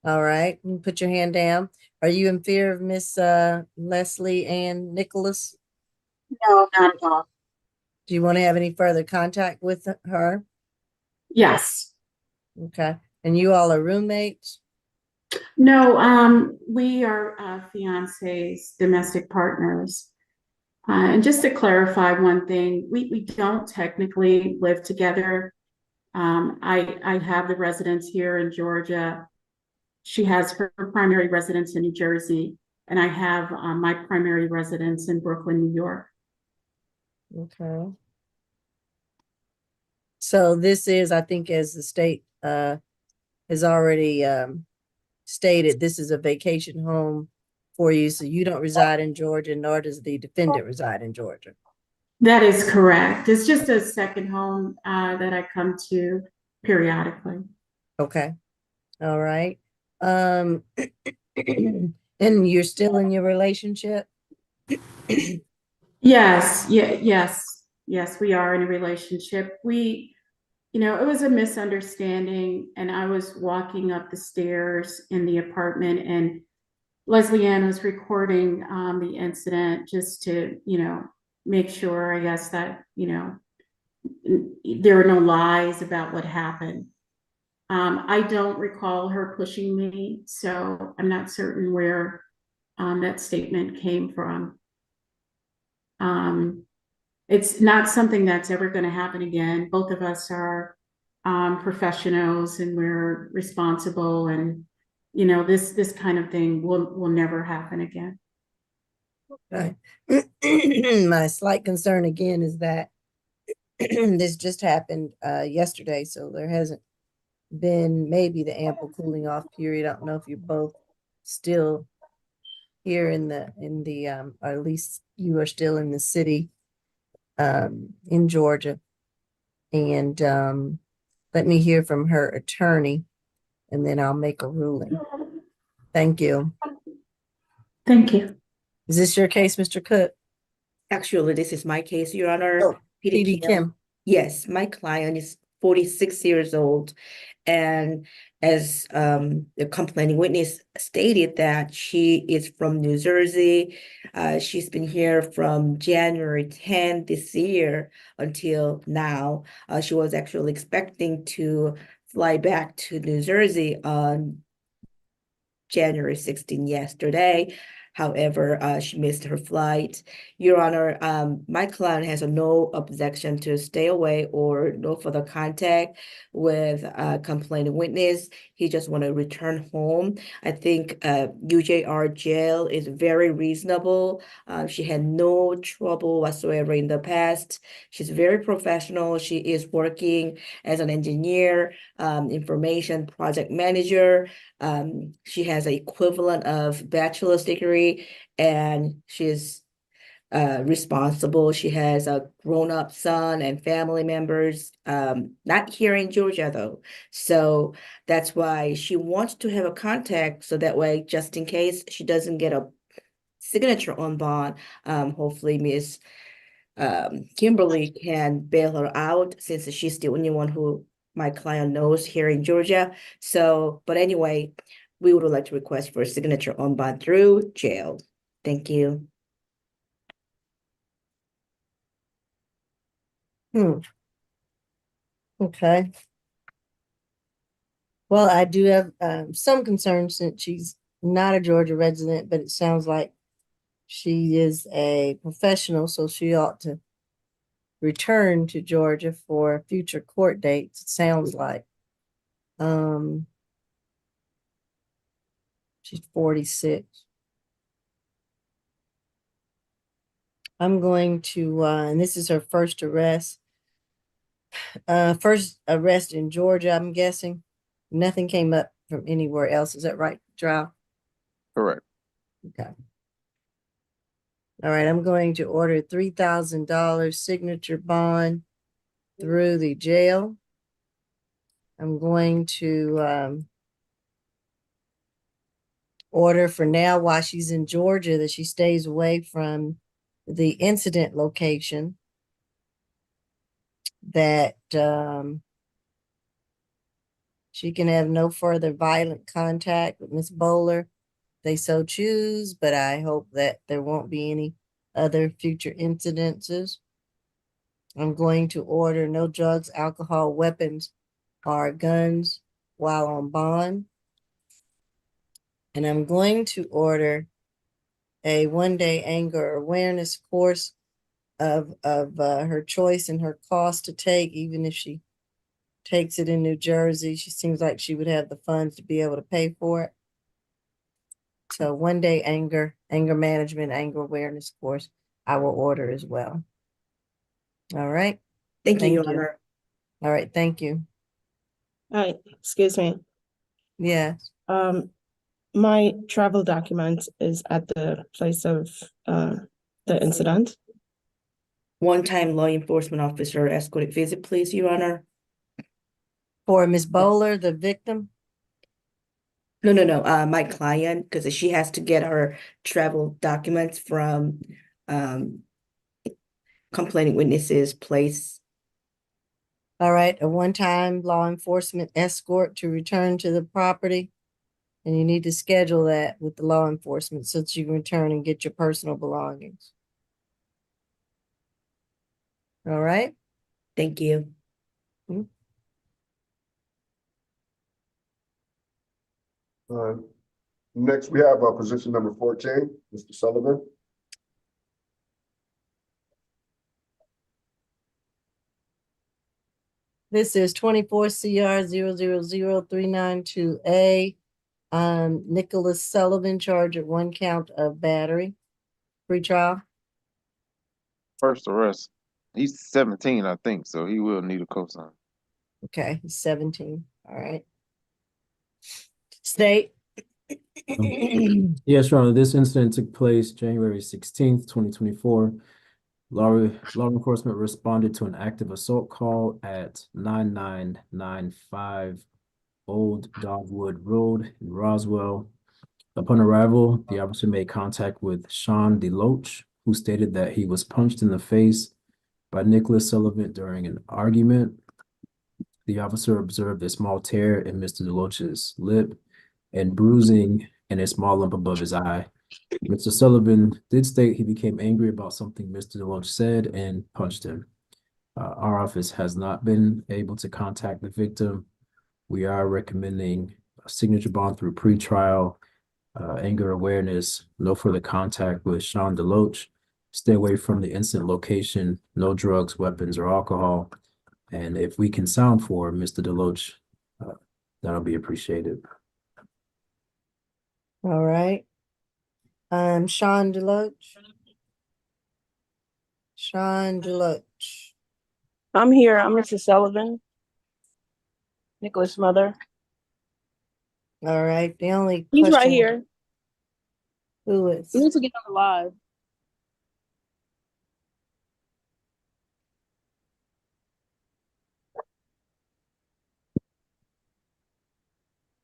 All right, you put your hand down. Are you in fear of Miss Leslie Ann Nicholas? No, not at all. Do you want to have any further contact with her? Yes. Okay, and you all are roommates? No, we are fiancés, domestic partners. And just to clarify one thing, we don't technically live together. I have the residence here in Georgia. She has her primary residence in New Jersey, and I have my primary residence in Brooklyn, New York. Okay. So this is, I think, as the state has already stated, this is a vacation home for you. So you don't reside in Georgia, nor does the defendant reside in Georgia. That is correct. It's just a second home that I come to periodically. Okay. All right. And you're still in your relationship? Yes, yes, we are in a relationship. It was a misunderstanding, and I was walking up the stairs in the apartment, and Leslie Ann was recording the incident just to, make sure, I guess, that, there were no lies about what happened. I don't recall her pushing me, so I'm not certain where that statement came from. It's not something that's ever going to happen again. Both of us are professionals, and we're responsible, and this kind of thing will never happen again. Okay. My slight concern again is that this just happened yesterday, so there hasn't been maybe the ample cooling off period. I don't know if you're both still here in the or at least you are still in the city in Georgia. And let me hear from her attorney, and then I'll make a ruling. Thank you. Thank you. Is this your case, Mr. Cook? Actually, this is my case, Your Honor. Oh, PD Kim. Yes, my client is 46 years old. And as the complaining witness stated, that she is from New Jersey. She's been here from January 10th this year until now. She was actually expecting to fly back to New Jersey on January 16 yesterday. However, she missed her flight. Your Honor, my client has no objection to stay away or no further contact with a complaining witness. He just want to return home. I think UJR jail is very reasonable. She had no trouble whatsoever in the past. She's very professional. She is working as an engineer, information project manager. She has an equivalent of bachelor's degree, and she's responsible. She has a grown-up son and family members, not here in Georgia though. So that's why she wants to have a contact so that way, just in case she doesn't get a signature on bond, hopefully Miss Kimberly can bail her out since she's the only one who my client knows here in Georgia. So, but anyway, we would like to request for a signature on bond through jail. Thank you. Okay. Well, I do have some concerns since she's not a Georgia resident, but it sounds like she is a professional, so she ought to return to Georgia for future court dates, it sounds like. She's 46. I'm going to, and this is her first arrest. First arrest in Georgia, I'm guessing. Nothing came up from anywhere else. Is that right, Drow? Correct. Okay. All right, I'm going to order $3,000 signature bond through the jail. I'm going to order for now while she's in Georgia that she stays away from the incident location, that she can have no further violent contact with Miss Bowler. They so choose, but I hope that there won't be any other future incidences. I'm going to order no drugs, alcohol, weapons, or guns while on bond. And I'm going to order a one-day anger awareness course of her choice and her cost to take, even if she takes it in New Jersey. She seems like she would have the funds to be able to pay for it. So one-day anger management, anger awareness course, I will order as well. All right. Thank you, Your Honor. All right, thank you. Hi, excuse me. Yes. My travel document is at the place of the incident. One-time law enforcement officer escorted visit, please, Your Honor. For Miss Bowler, the victim? No, my client, because she has to get her travel documents from complaining witnesses place. All right, a one-time law enforcement escort to return to the property. And you need to schedule that with the law enforcement so that you can return and get your personal belongings. All right. Thank you. Next, we have position number 14, Mr. Sullivan. This is 24 CR 0000392A. Nicholas Sullivan, charged at 1 count of battery. Pre-trial. First arrest. He's 17, I think, so he will need a cosign. Okay, he's 17. All right. State. Yes, Your Honor, this incident took place January 16th, 2024. Law enforcement responded to an active assault call at 9995 Old Dogwood Road in Roswell. Upon arrival, the officer made contact with Sean DeLoach, who stated that he was punched in the face by Nicholas Sullivan during an argument. The officer observed a small tear in Mr. DeLoach's lip and bruising and a small lump above his eye. Mr. Sullivan did state he became angry about something Mr. DeLoach said and punched him. Our office has not been able to contact the victim. We are recommending a signature bond through pretrial anger awareness, no further contact with Sean Deloach, stay away from the incident location, no drugs, weapons, or alcohol. And if we can sound for Mr. Deloach, that'll be appreciated. All right. Sean Deloach. Sean Deloach. I'm here. I'm Mrs. Sullivan. Nicholas' mother. All right. The only He's right question. here. Who is? You need to get on the live.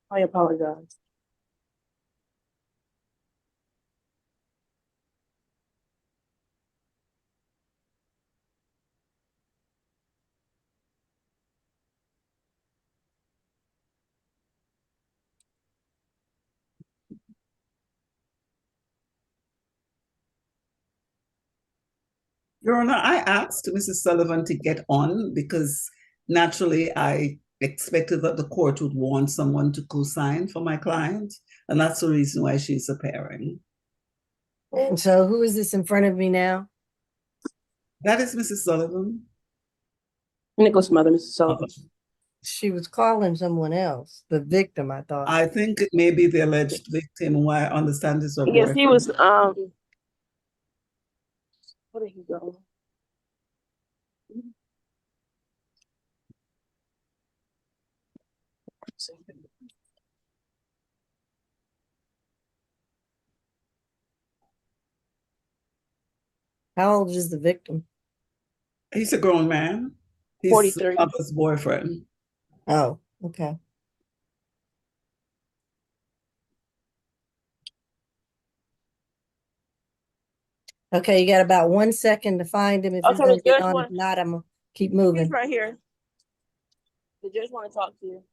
I apologize. Your Honor, I asked Mrs. Sullivan to get on because naturally I expected that the court would want someone to co-sign for my client, and that's the reason why she's appearing. And so who is this in front of me now? That is Mrs. Sullivan. Nicholas' mother, Mrs. Sullivan. She was calling someone else, the victim, I thought. I think it may be the alleged victim, who I understand is her Yes, boyfriend. he was, where did he go? How old is the victim? He's a grown man. He's 43. mother's boyfriend. Oh, okay. Okay, you got about 1 second to find him if he's Okay, gonna the get judge on. If wants, not, I'm gonna keep he's moving. right here. The judge want to talk to you.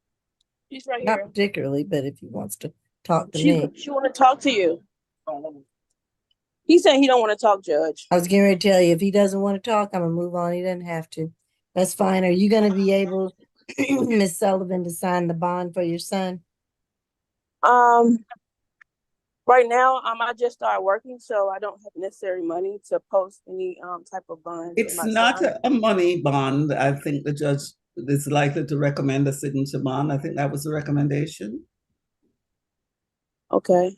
He's right Not here. particularly, but if he wants to talk to me. She want to talk to you. He said he don't want to talk, Judge. I was getting ready to tell you, if he doesn't want to talk, I'm gonna move on. He doesn't have to. That's fine. Are you gonna be able, Miss Sullivan, to sign the bond for your son? Right now, I just started working, so I don't have necessary money to post any type of bond. for It's my not son. a money bond. I think the judge is likely to recommend a signature bond. I think that was the recommendation. Okay.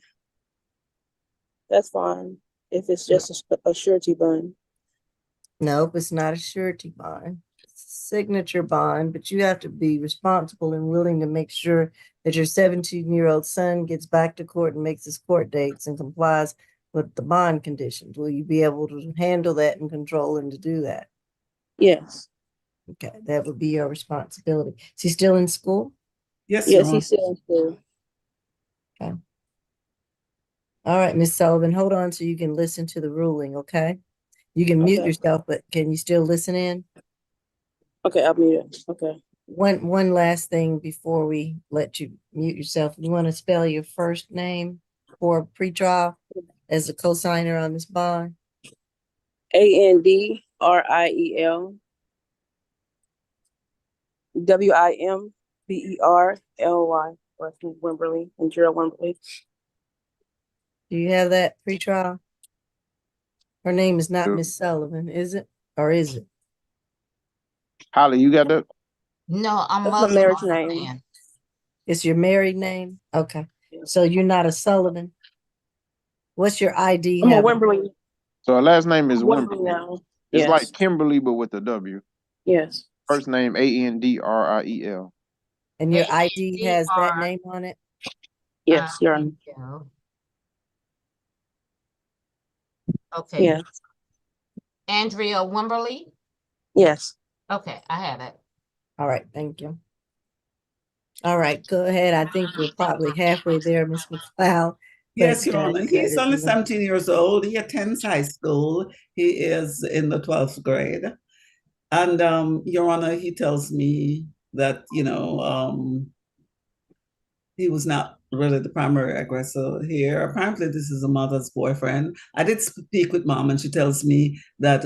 That's fine. If it's just a surety bond. Nope, it's not a surety bond. It's a signature bond, but you have to be responsible and willing to make sure that your 17-year-old son gets back to court and makes his court dates and complies with the bond conditions. Will you be able to handle that and control him to do that? Yes. Okay, that would be your responsibility. Is he still in school? Yes, Yes, Your Honor. he's still in school. Okay. All right, Miss Sullivan, hold on so you can listen to the ruling, okay? You can mute Okay. yourself, but can you still listen in? Okay, I'll mute it. Okay. One last thing before we let you mute yourself. You want to spell your first name for pretrial as a co-signer on this bond? ANDRIEL WIMBERLY, or Wimberly, and Gerald Wimberly. Do you have that pretrial? Her name is not Yeah. Miss Sullivan, is it? Or is it? Holly, you got that? No, I'm That's my Muslim marriage on the name. land. It's your married name? Okay. Yeah. So you're not a Sullivan? What's your ID? I'm a have? Wimberly. So her last name is Wimberly Wimberly. now. It's Yes. like Kimberly, but with a W. Yes. First name ANDRIEL. And your ID has that ANDR. name on it? Yes, Your Honor. Yeah. Okay. Yeah. Andrea Wimberly? Yes. Okay, I have it. All right, thank you. All right, go ahead. I think we're probably halfway there, Ms. McLeod. Yes, But, Your Honor. yeah, He's if only you want- 17 years old. He attends high school. He is in the 12th grade. And Your Honor, he tells me that, he was not really the primary aggressor here. Apparently, this is a mother's boyfriend. I did speak with mom, and she tells me that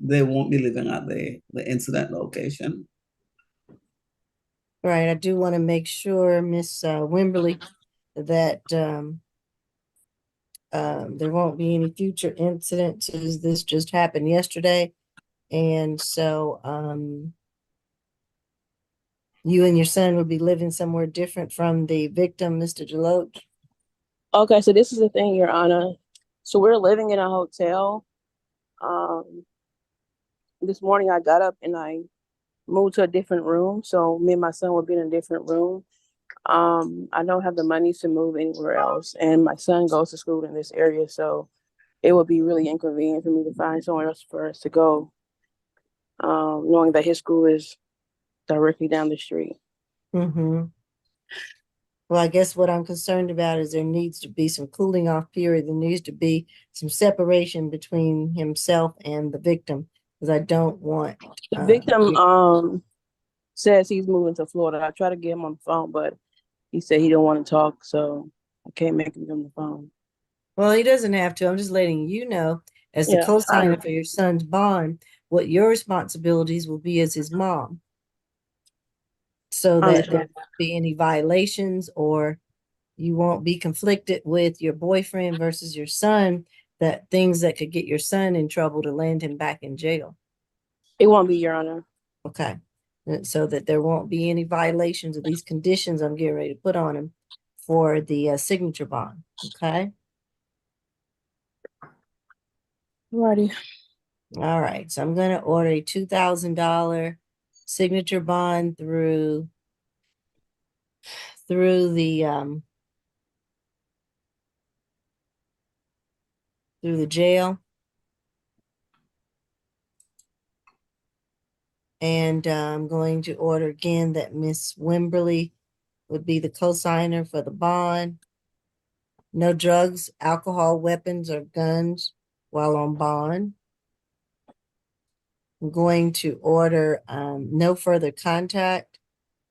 they won't be living at the incident location. Right, I do want to make sure, Miss Wimberly, that there won't be any future incidences. This just happened yesterday. And so, you and your son would be living somewhere different from the victim, Mr. Deloach? Okay, so this is the thing, Your Honor. So we're living in a hotel. This morning I got up and I moved to a different room. So me and my son will be in a different room. I don't have the money to move anywhere else, and my son goes to school in this area, so it would be really inconvenient for me to find somewhere else for us to go, knowing that his school is directly down the street. Mm-hmm. Well, I guess what I'm concerned about is there needs to be some cooling off period. There needs to be some separation between himself and the victim, because I don't want. The victim says he's moving to Florida. I tried to get him on the phone, but he said he don't want to talk, so I can't make him on the phone. Well, he doesn't have to. I'm just letting you know, as the Yeah, co-signer for your son's bond, what your responsibilities will be as his mom. So that there won't be any violations, or you won't be conflicted with your boyfriend versus your son, that things that could get your son in trouble to land him back in jail. It won't be, Your Honor. Okay. And so that there won't be any violations of these conditions I'm getting ready to put on him for the signature bond. Okay. Alrighty. All right. So I'm going to order a $2,000 signature bond through the jail. And I'm going to order again that Miss Wimberly would be the co-signer for the bond. No drugs, alcohol, weapons, or guns while on bond. I'm going to order no further contact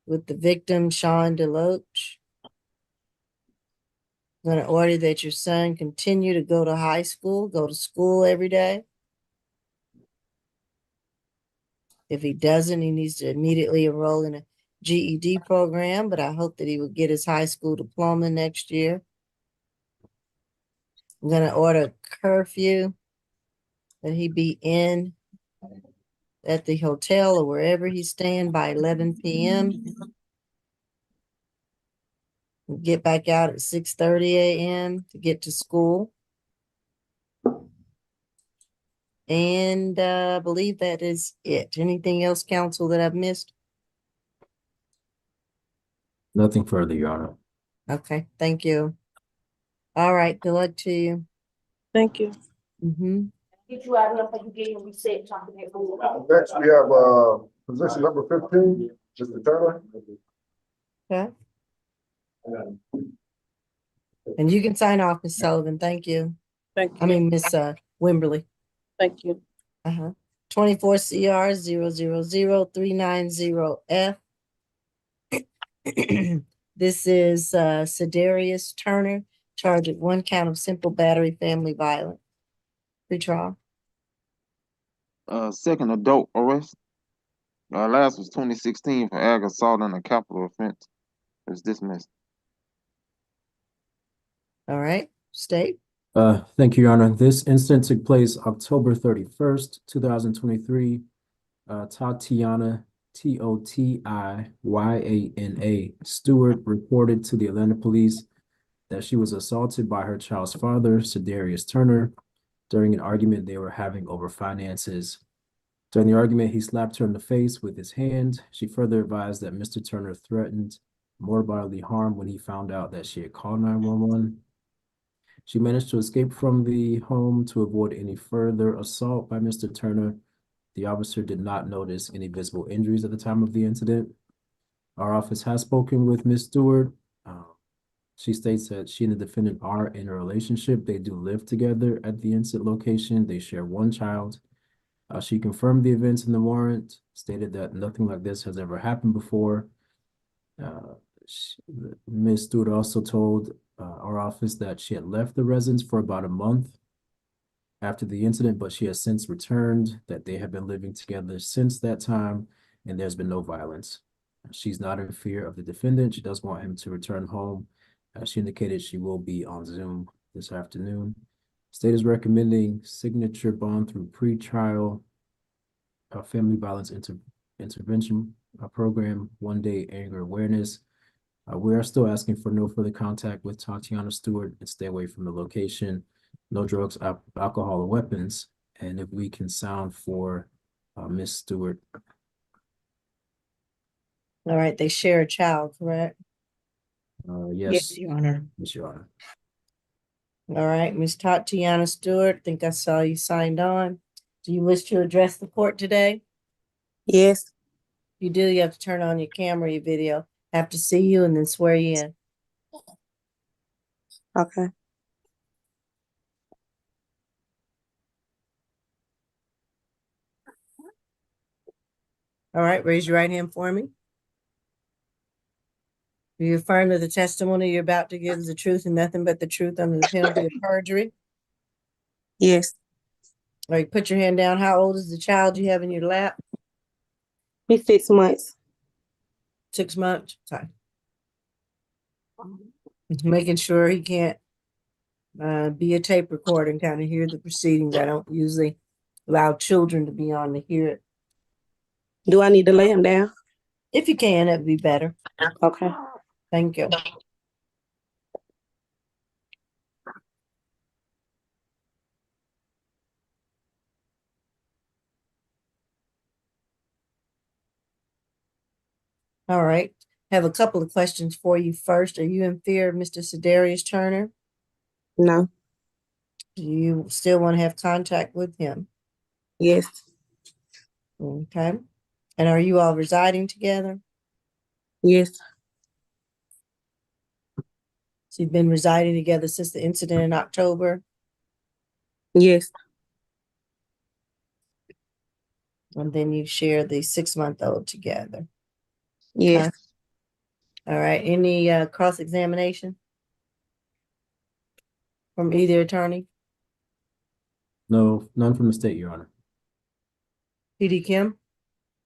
with the victim, Sean Deloach. I'm going to order that your son continue to go to high school, go to school every day. If he doesn't, he needs to immediately enroll in a GED program, but I hope that he will get his high school diploma next year. I'm going to order curfew that he be in at the hotel or wherever he's staying by 11 p.m. Get back out at 6:30 a.m. to get to school. And I believe that is it. Anything else, counsel, that I've missed? Nothing further, Your Honor. Okay, thank you. All right, good luck to you. Thank you. Mm-hmm. Next, we have position number 15, Mr. Turner. Okay. And you can sign off, Ms. Sullivan. Thank you. Thank you. I mean, Miss Wimberly. Thank you. 24 CR 000-390F. This is Sedarius Turner, charged with 1 count of simple battery family violence. Pretrial. Second adult arrest. Last was 2016 for ag assault and a capital offense. It was dismissed. All right, state. Thank you, Your Honor. This incident took place October 31st, 2023. Tatiana, Totiyiana Stewart reported to the Atlanta police that she was assaulted by her child's father, Sedarius Turner, during an argument they were having over finances. During the argument, he slapped her in the face with his hand. She further advised that Mr. Turner threatened more bodily harm when he found out that she had called 911. She managed to escape from the home to avoid any further assault by Mr. Turner. The officer did not notice any visible injuries at the time of the incident. Our office has spoken with Ms. Stewart. She states that she and the defendant are in a relationship. They do live together at the incident location. They share 1 child. She confirmed the events in the warrant, stated that nothing like this has ever happened before. Ms. Stewart also told our office that she had left the residence for about a month after the incident, but she has since returned, that they have been living together since that time, and there's been no violence. She's not in fear of the defendant. She does want him to return home. She indicated she will be on Zoom this afternoon. State is recommending signature bond through pretrial family violence intervention program, 1-day anger awareness. We are still asking for no further contact with Tatiana Stewart and stay away from the location, no drugs, alcohol, or weapons. And if we can sound for Miss Stewart. All right, they share a child, correct? Yes, Your Honor. Yes, Your Honor. All right, Ms. Tatiana Stewart, I think I saw you signed on. Do you wish to address the court today? Yes. You do, you have to turn on your camera, your video. Have to see you and then swear you in. Okay. All right, raise your right hand for me. Do you affirm that the testimony you're about to give is the truth and nothing but the truth under the penalty of perjury? Yes. All right, put your hand down. How old is the child you have in your lap? He's 6 months. 6 months? Okay. Making sure he can't be a tape recorder and kind of hear the proceedings. I don't usually allow children to be on to hear it. Do I need to lay him down? If you can, that'd be better. Okay. Thank you. All right. Have a couple of questions for you first. Are you in fear of Mr. Sedarius Turner? No. Do you still want to have contact with him? Yes. Okay. And are you all residing together? Yes. So you've been residing together since the incident in October? Yes. And then you share the 6-month-old together? Yes. Okay. All right. Any cross-examination from either attorney? No, none from the state, Your Honor. PD Kim?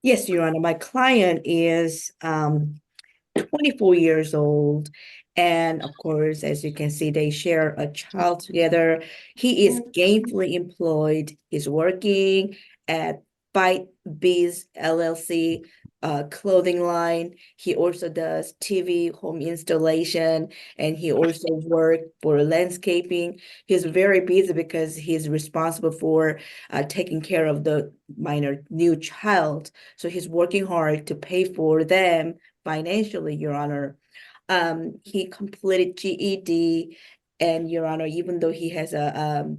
Yes, Your Honor. My client is 24 years old. And of course, as you can see, they share a child together. He is gainfully employed. He's working at Fight Biz LLC clothing line. He also does TV home installation, and he also works for landscaping. He's very busy because he's responsible for taking care of the minor new child. So he's working hard to pay for them financially, Your Honor. He completed GED, and Your Honor, even though he has a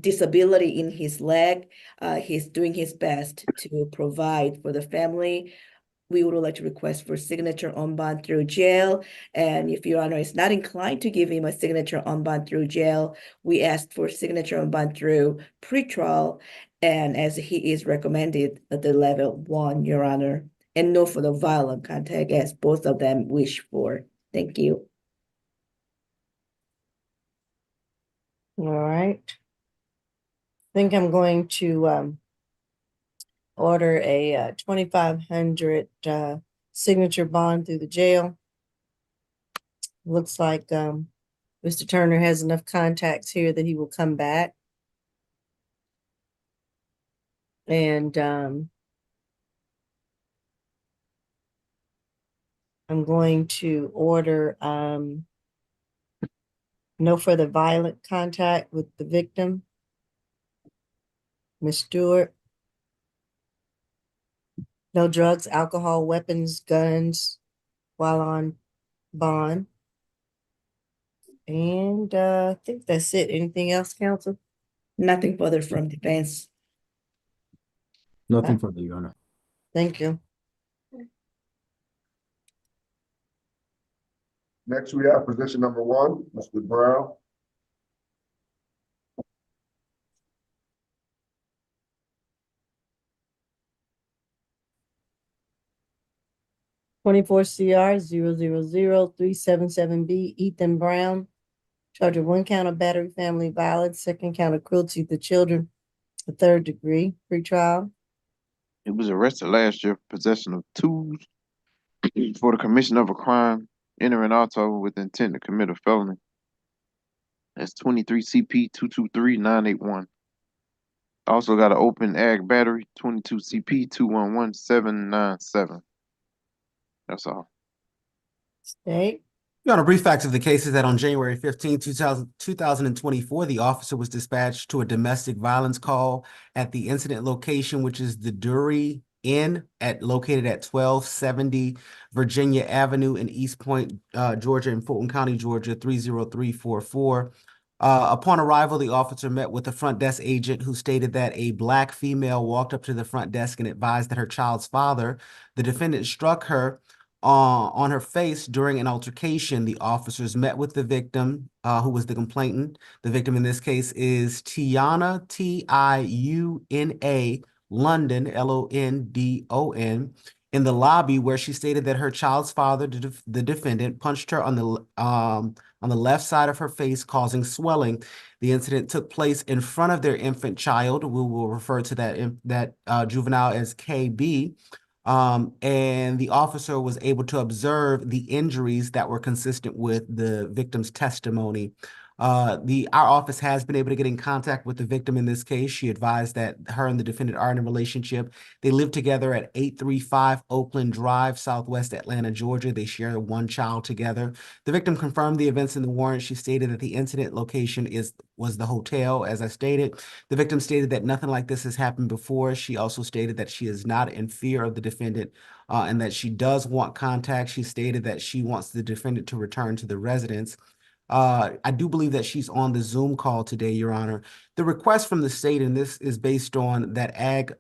disability in his leg, he's doing his best to provide for the family. We would like to request for signature on bond through jail. And if Your Honor is not inclined to give him a signature on bond through jail, we asked for signature on bond through pretrial. And as he is recommended at the level 1, Your Honor, and no further violent contact as both of them wish for. Thank you. All right. I think I'm going to order a 2,500 signature bond through the jail. Looks like Mr. Turner has enough contacts here that he will come back. And I'm going to order no further violent contact with the victim, Ms. Stewart. No drugs, alcohol, weapons, guns while on bond. And I think that's it. Anything else, counsel? Nothing further from defense. Nothing further, Your Honor. Thank you. Next, we have position number 1, Mr. Brown. '24 CR 000-377B, Ethan Brown. Charged with 1 count of battery family violence, 2nd count of cruelty to children, the 3rd degree, pretrial. He was arrested last year for possession of tools for the commission of a crime, entering auto with intent to commit a felony. That's 23 CP 223981. Also got an open ag battery, 22 CP 211797. That's all. State. On a brief facts of the case is that on January 15, 2024, the officer was dispatched to a domestic violence call at the incident location, which is the Dury Inn located at 1270 Virginia Avenue in East Point, Georgia, in Fulton County, Georgia, 30344. Upon arrival, the officer met with a front desk agent who stated that a Black female walked up to the front desk and advised that her child's father, the defendant, struck her on her face during an altercation. The officers met with the victim, who was the complainant. The victim in this case is Tiana, Tiuna, London, London, in the lobby, where she stated that her child's father, the defendant, punched her on the left side of her face, causing swelling. The incident took place in front of their infant child. We will refer to that juvenile as KB. And the officer was able to observe the injuries that were consistent with the victim's testimony. Our office has been able to get in contact with the victim in this case. She advised that her and the defendant are in a relationship. They live together at 835 Oakland Drive, Southwest Atlanta, Georgia. They share one child together. The victim confirmed the events in the warrant. She stated that the incident location was the hotel, as I stated. The victim stated that nothing like this has happened before. She also stated that she is not in fear of the defendant, and that she does want contact. She stated that she wants the defendant to return to the residence. I do believe that she's on the Zoom call today, Your Honor. The request from the state, and this is based on that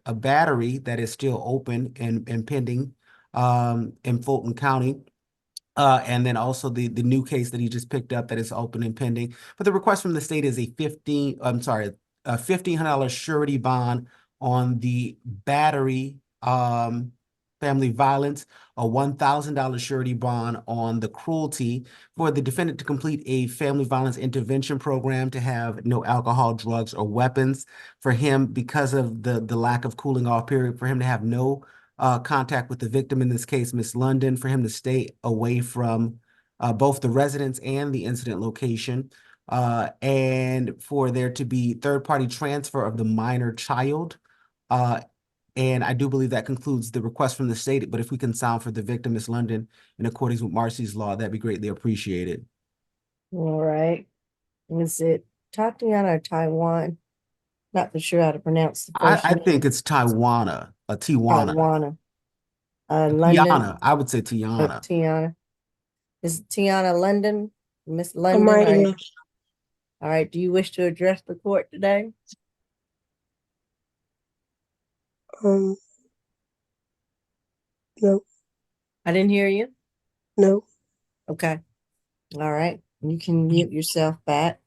a battery that is still open and pending in Fulton County. And then also the new case that he just picked up that is open and pending. But the request from the state is a $1,500 surety bond on the battery, family violence, a $1,000 surety bond on the cruelty, for the defendant to complete a family violence intervention program, to have no alcohol, drugs, or weapons, for him, because of the lack of cooling off period, for him to have no contact with the victim, in this case, Miss London, for him to stay away from both the residence and the incident location, and for there to be third-party transfer of the minor child. And I do believe that concludes the request from the state, but if we can sound for the victim, Miss London, in accordance with Marcy's law, that'd be greatly appreciated. All right. Is it Tatiana or Taiwan? Not for sure how to pronounce the first I name. think it's Tijuana. London. Tiana. I would say Tiana. Tiana. Is it Tiana London? Miss I'm London? writing it. All right. Do you wish to address the court today? No, I didn't hear you. no. Okay. All right. You can mute yourself back.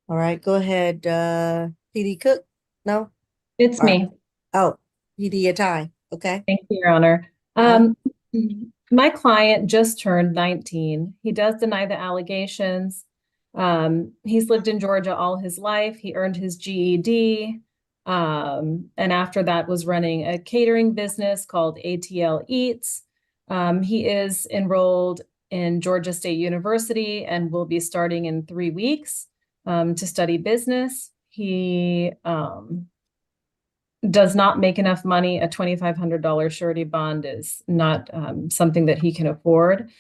All right. Go ahead, PD Cook. No? It's All right. me. Oh, PD Atai. Okay. Thank you, Your Honor. My client just turned 19. He does deny the allegations. He's lived in Georgia all his life. He earned his GED. And after that was running a catering business called ATL Eats. He is enrolled in Georgia State University and will be starting in 3 weeks to study business. He does not make enough money. A $2,500 surety bond is not something that he can afford.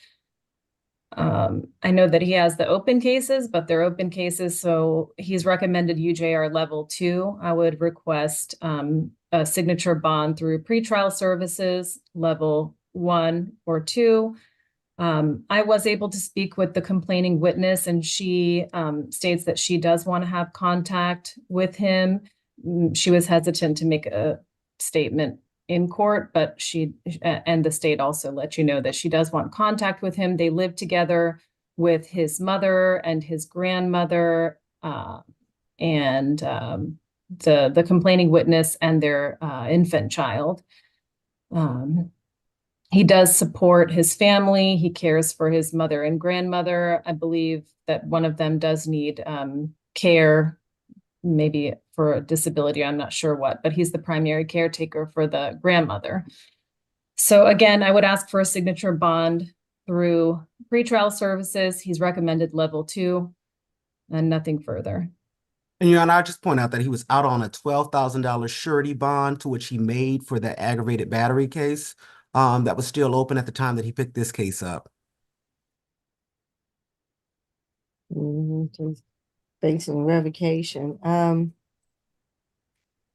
I know that he has the open cases, but they're open cases, so he's recommended UJR level 2. I would request a signature bond through pretrial services level 1 or 2. I was able to speak with the complaining witness, and she states that she does want to have contact with him. She was hesitant to make a statement in court, but she and the state also let you know that she does want contact with him. They live together with his mother and his grandmother, and the complaining witness and their infant child. He does support his family. He cares for his mother and grandmother. I believe that one of them does need care, maybe for a disability, I'm not sure what, but he's the primary caretaker for the grandmother. So again, I would ask for a signature bond through pretrial services. He's recommended level 2 and nothing further. And Your Honor, I just point out that he was out on a $12,000 surety bond to which he made for that aggravated battery case that was still open at the time that he picked this case up. Just facing revocation.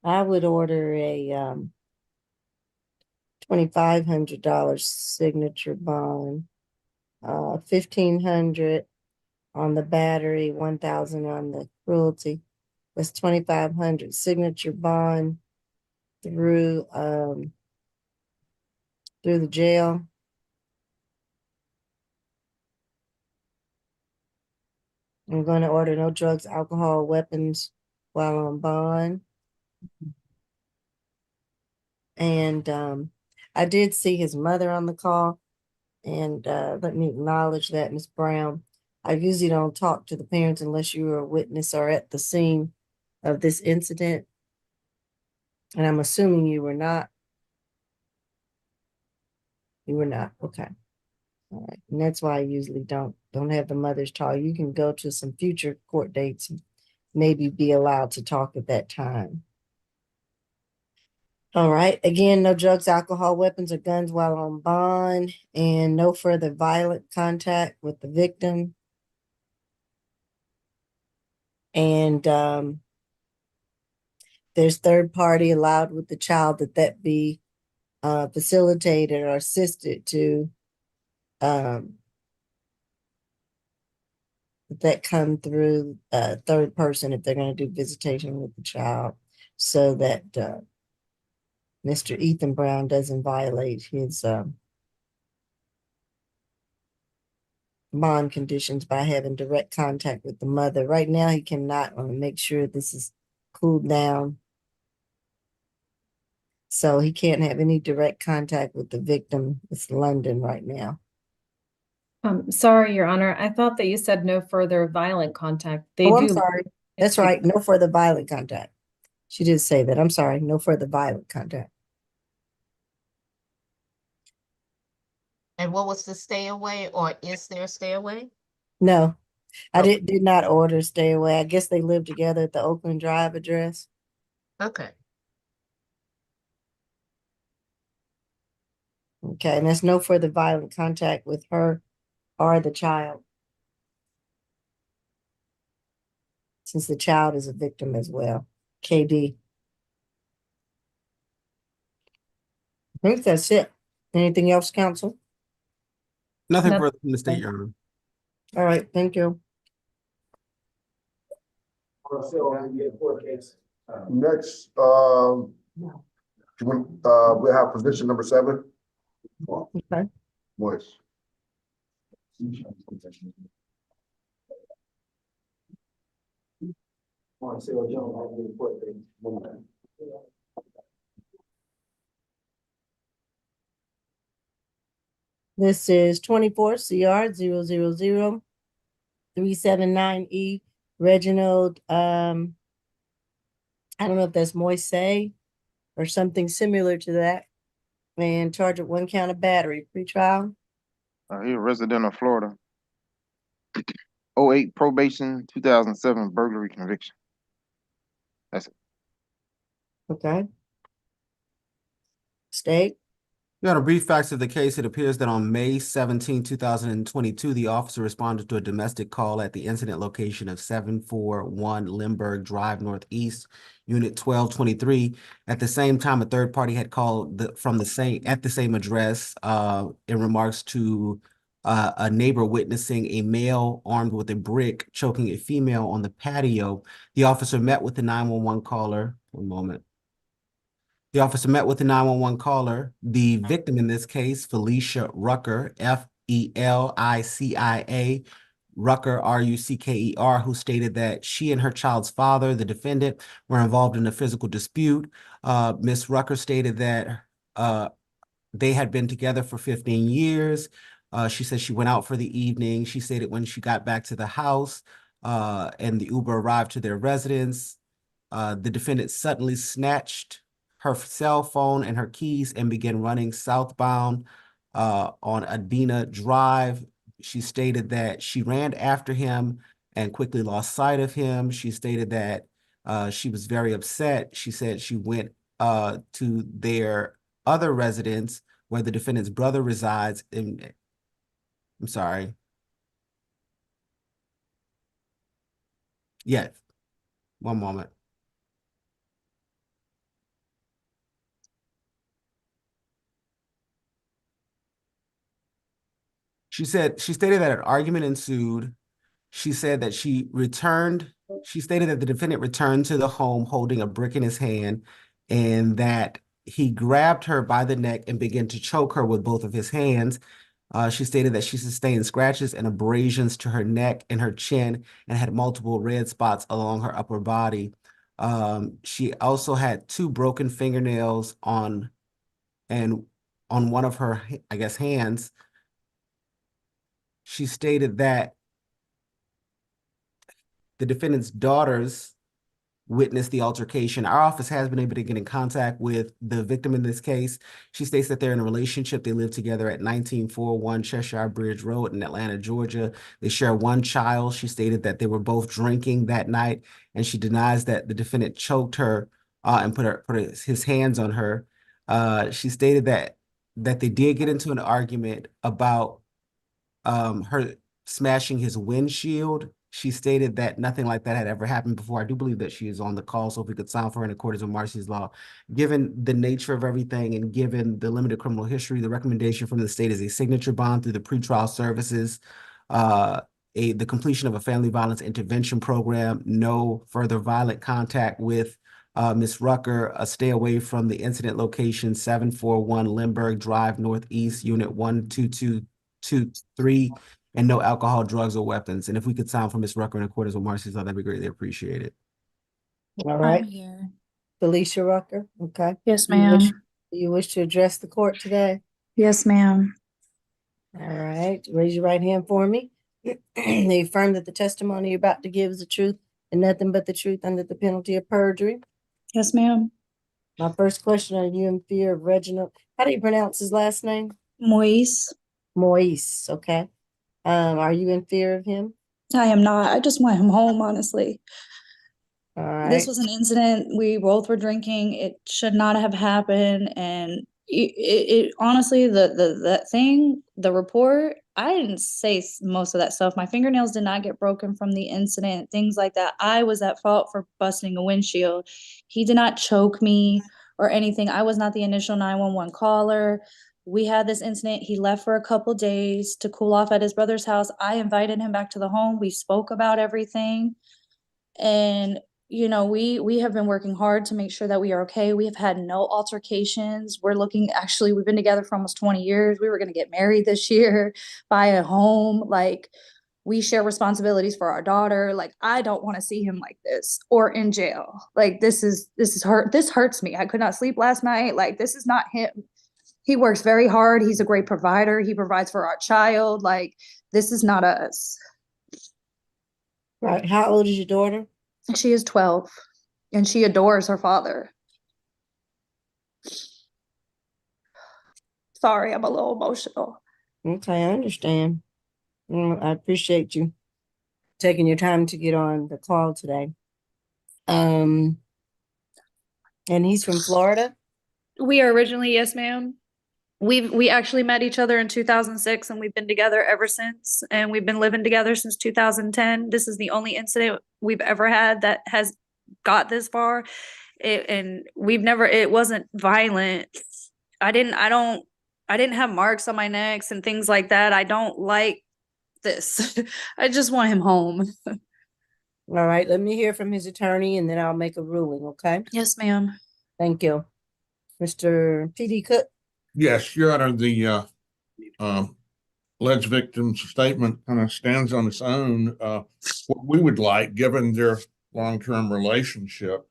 I would order a $2,500 signature bond, 1,500 on the battery, 1,000 on the cruelty. That's 2,500 signature bond through the jail. I'm going to order no drugs, alcohol, weapons while on bond. And I did see his mother on the call, and let me acknowledge that, Ms. Brown. I usually don't talk to the parents unless you are a witness or at the scene of this incident. And I'm assuming you were not. You were not, okay. All right, and that's why I usually don't have the mothers talk. You can go to some future court dates and maybe be allowed to talk at that time. All right, again, no drugs, alcohol, weapons, or guns while on bond, and no further violent contact with the victim. And there's third party allowed with the child that be facilitated or assisted to that come through third person if they're going to do visitation with the child, so that Mr. Ethan Brown doesn't violate his bond conditions by having direct contact with the mother. Right now, he cannot. I want to make sure this is cooled down. So he can't have any direct contact with the victim. It's London right now. Sorry, Your Honor. I thought that you said no further violent contact. I'm sorry. That's right. No further violent contact. She did say that. I'm sorry. No further violent contact. And what was the stay away, or is there a stay away? No, I did not order stay away. I guess they live together at the Oakland Drive address. Okay. Okay, and there's no further violent contact with her or the child, since the child is a victim as well. KD. I think that's it. Anything else, counsel? Nothing further from the state, Your Honor. All right, thank you. Next, we have position number 7. Okay. Moise. This is 24 CR 000-379E. Reginald, I don't know if that's Moise or something similar to that, and charged with 1 count of battery. Pretrial. He's a resident of Florida. 08 probation, 2007 burglary conviction. That's it. Okay. State. You got a brief facts of the case. It appears that on May 17, 2022, the officer responded to a domestic call at the incident location of 741 Lindbergh Drive Northeast, Unit 1223. At the same time, a third party had called from the same address in remarks to a neighbor witnessing a male armed with a brick choking a female on the patio. The officer met with the 911 caller. One moment. The officer met with the 911 caller. The victim in this case, Felicia Rucker, Felicia, Rucker, Rucker, who stated that she and her child's father, the defendant, were involved in a physical dispute. Ms. Rucker stated that they had been together for 15 years. She said she went out for the evening. She stated when she got back to the house and the Uber arrived to their residence, the defendant suddenly snatched her cell phone and her keys and began running southbound on Adina Drive. She stated that she ran after him and quickly lost sight of him. She stated that she was very upset. She said she went to their other residence where the defendant's brother resides in, I'm sorry. Yeah, one moment. She stated that an argument ensued. She said that she stated that the defendant returned to the home holding a brick in his hand and that he grabbed her by the neck and began to choke her with both of his hands. She stated that she sustained scratches and abrasions to her neck and her chin and had multiple red spots along her upper body. She also had 2 broken fingernails on one of her, I guess, hands. She stated that the defendant's daughters witnessed the altercation. Our office has been able to get in contact with the victim in this case. She states that they're in a relationship. They live together at 1941 Cheshire Bridge Road in Atlanta, Georgia. They share 1 child. She stated that they were both drinking that night, and she denies that the defendant choked her and put his hands on her. She stated that they did get into an argument about her smashing his windshield. She stated that nothing like that had ever happened before. I do believe that she is on the call, so if we could sound for her in accordance with Marcy's law. Given the nature of everything and given the limited criminal history, the recommendation from the state is a signature bond through the pretrial services, the completion of a family violence intervention program, no further violent contact with Ms. Rucker, a stay away from the incident location, 741 Lindbergh Drive Northeast, Unit 12223, and no alcohol, drugs, or weapons. And if we could sound from Ms. Rucker in accordance with Marcy's law, that'd be greatly appreciated. All right. I'm here. Felicia Rucker, okay. Yes, You wish- ma'am. You wish to address the court today? Yes, ma'am. All right, raise your right hand for me. They affirm that the testimony you're about to give is the truth and nothing but the truth under the penalty of perjury. Yes, ma'am. My first question, are you in fear of Reginald? How do you pronounce his last name? Moise. Moise, okay. Are you in fear of him? I am not. I just want him home, honestly. All right. This was an incident. We both were drinking. It should not have happened. And it honestly, that thing, the report, I didn't say most of that stuff. My fingernails did not get broken from the incident, things like that. I was at fault for busting a windshield. He did not choke me or anything. I was not the initial 911 caller. We had this incident. He left for a couple days to cool off at his brother's house. I invited him back to the home. We spoke about everything. And we have been working hard to make sure that we are okay. We have had no altercations. We've been together for almost 20 years. We were going to get married this year, buy a home. Like, we share responsibilities for our daughter. Like, I don't want to see him like this or in jail. Like, this is hurt. This hurts me. I could not sleep last night. Like, this is not him. He works very hard. He's a great provider. He provides for our child. Like, this is not us. Right. How old is your daughter? She is 12, and she adores her father. Sorry, I'm a little emotional. Okay, I understand. I appreciate you taking your time to get on the call today. And he's from Florida? We are originally, yes, ma'am. We actually met each other in 2006, and we've been together ever since. And we've been living together since 2010. This is the only incident we've ever had that has got this far. It wasn't violent. I didn't have marks on my necks and things like that. I don't like this. I just want him home. All right, let me hear from his attorney and then I'll make a ruling, okay? Yes, ma'am. Thank you. Mr. P.D. Cook? Yes, Your Honor, the alleged victim's statement kind of stands on its own. What we would like, given their long-term relationship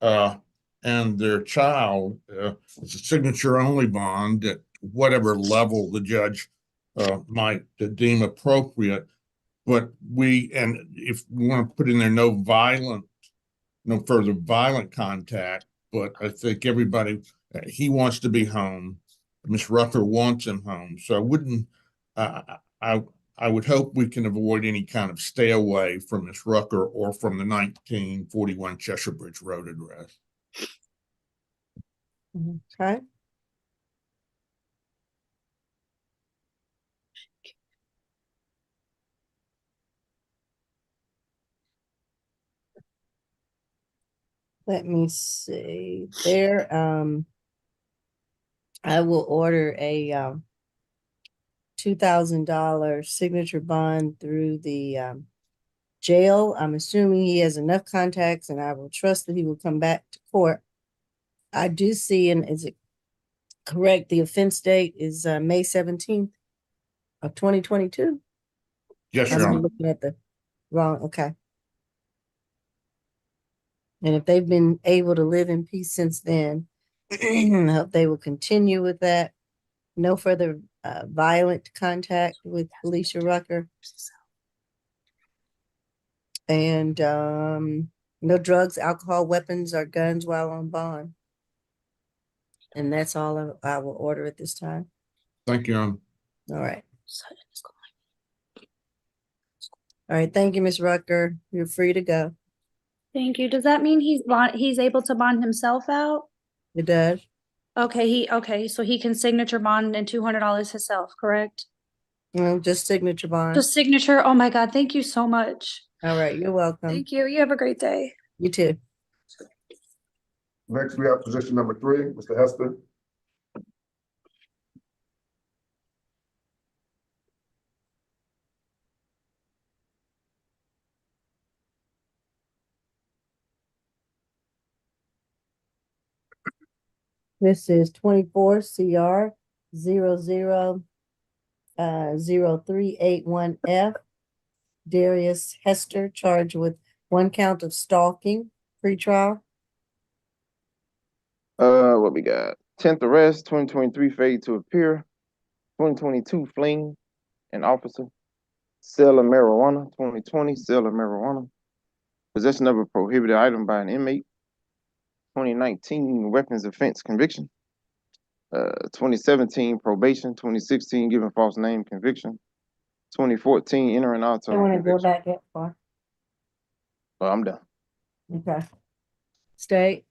and their child, it's a signature-only bond at whatever level the judge might deem appropriate. But if we want to put in there no further violent contact, but I think he wants to be home. Ms. Rucker wants him home. So I wouldn't, I would hope we can avoid any kind of stay away from Ms. Rucker or from the 1941 Cheshire Bridge Road address. Okay. Let me see there. I will order a $2,000 signature bond through the jail. I'm assuming he has enough contacts, and I will trust that he will come back to court. I do see, and is it correct? The offense date is May 17th of 2022. Yes, I'm Your Honor. looking at the wrong. Okay. And if they've been able to live in peace since then, I hope they will continue with that. No further violent contact with Felicia Rucker. And no drugs, alcohol, weapons, or guns while on bond. And that's all I will order at this time. Thank you, Your Honor. All right. All right. Thank you, Ms. Rucker. You're free to go. Thank you. Does that mean he's able to bond himself out? It does. Okay, so he can signature bond and $200 himself, correct? No, just signature bond. Just signature. Oh my God, thank you so much. All right. You're welcome. Thank you. You have a great day. You too. Next, we have position number 3, Mr. Hester. This is 24 CR 000381F. Darius Hester, charged with 1 count of stalking, pretrial. What we got? 10th arrest, 2023 failure to appear, 2022 fleeing an officer, sale of marijuana, 2020 sale of marijuana, possession of a prohibited item by an inmate, 2019 weapons offense conviction, 2017 probation, 2016 giving false name conviction, 2014 entering auto I want to go conviction. back that far. Oh, I'm done. Okay. State.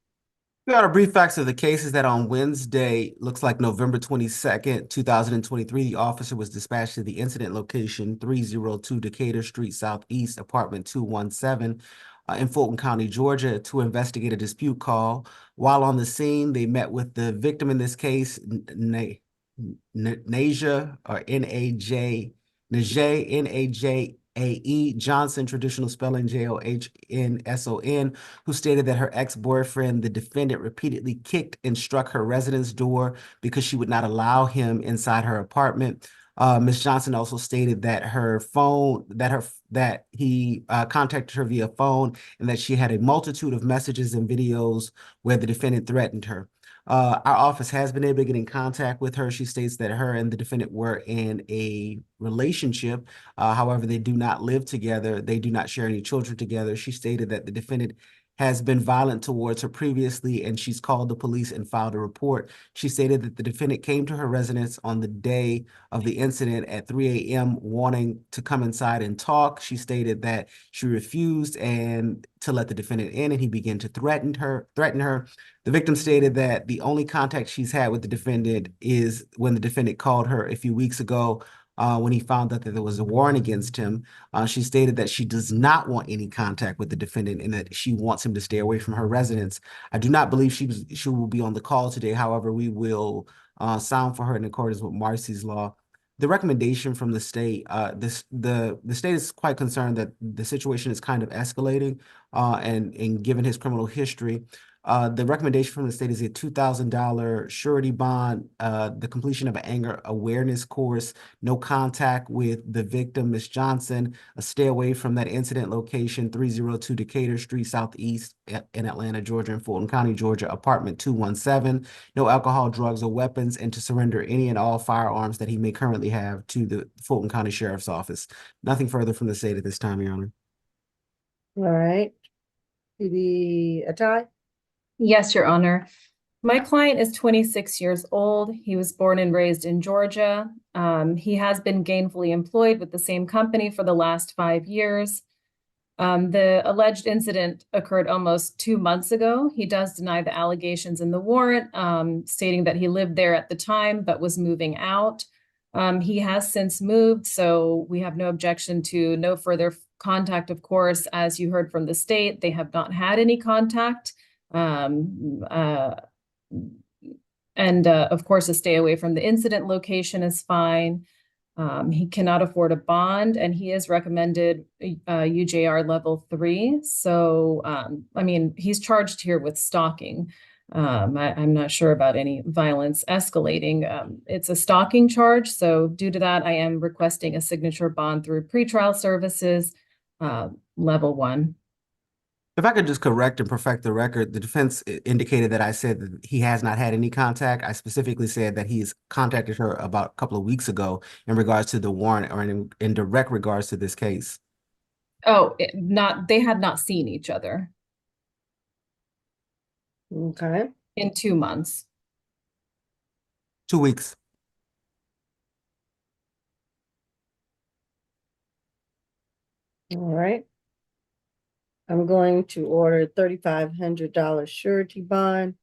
We got a brief facts of the case is that on Wednesday, looks like November 22nd, 2023, the officer was dispatched to the incident location 302 Decatur Street Southeast, apartment 217 in Fulton County, Georgia, to investigate a dispute call. While on the scene, they met with the victim in this case, Naja, or Najay, Najae Johnson, traditional spelling Johnsson, who stated that her ex-boyfriend, the defendant, repeatedly kicked and struck her residence door because she would not allow him inside her apartment. Ms. Johnson also stated that he contacted her via phone and that she had a multitude of messages and videos where the defendant threatened her. Our office has been able to get in contact with her. She states that her and the defendant were in a relationship. However, they do not live together. They do not share any children together. She stated that the defendant has been violent towards her previously, and she's called the police and filed a report. She stated that the defendant came to her residence on the day of the incident at 3 a.m. wanting to come inside and talk. She stated that she refused and to let the defendant in, and he began to threaten her. The victim stated that the only contact she's had with the defendant is when the defendant called her a few weeks ago when he found out that there was a warrant against him. She stated that she does not want any contact with the defendant and that she wants him to stay away from her residence. I do not believe she will be on the call today. However, we will sound for her in accordance with Marcy's law. The recommendation from the state, the state is quite concerned that the situation is kind of escalating, and given his criminal history, the recommendation from the state is a $2,000 surety bond, the completion of an anger awareness course, no contact with the victim, Ms. Johnson, a stay away from that incident location, 302 Decatur Street Southeast in Atlanta, Georgia, and Fulton County, Georgia, apartment 217, no alcohol, drugs, or weapons, and to surrender any and all firearms that he may currently have to the Fulton County Sheriff's Office. Nothing further from the state at this time, Your Honor. All right. To the tie. Yes, Your Honor. My client is 26 years old. He was born and raised in Georgia. He has been gainfully employed with the same company for the last 5 years. The alleged incident occurred almost 2 months ago. He does deny the allegations in the warrant, stating that he lived there at the time but was moving out. He has since moved, so we have no objection to no further contact, of course. As you heard from the state, they have not had any contact. Of course, a stay away from the incident location is fine. He cannot afford a bond, and he is recommended UJR level 3. So, I mean, he's charged here with stalking. I'm not sure about any violence escalating. It's a stalking charge. So due to that, I am requesting a signature bond through pretrial services, level 1. If I could just correct and perfect the record, the defense indicated that I said that he has not had any contact. I specifically said that he's contacted her about a couple of weeks ago in regards to the warrant or in direct regards to this case. Oh, they had not seen each other Okay. in 2 months. 2 weeks. All right. I'm going to order $3,500 surety bond.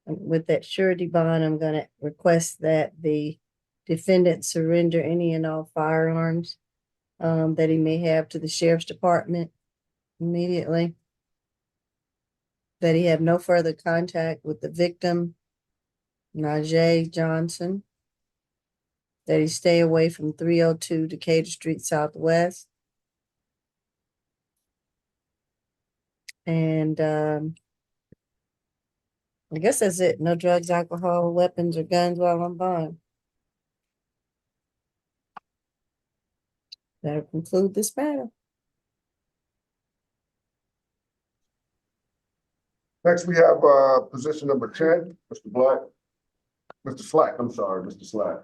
And with that surety bond, I'm going to request that the defendant surrender any and all firearms that he may have to the sheriff's department immediately. That he have no further contact with the victim, Najee Johnson. That he stay away from 302 Decatur Street Southwest. And I guess that's it. No drugs, alcohol, weapons, or guns while on bond. That'll conclude this matter. Next, we have position number 10, Mr. Black. Mr. Slack, I'm sorry, Mr. Slack.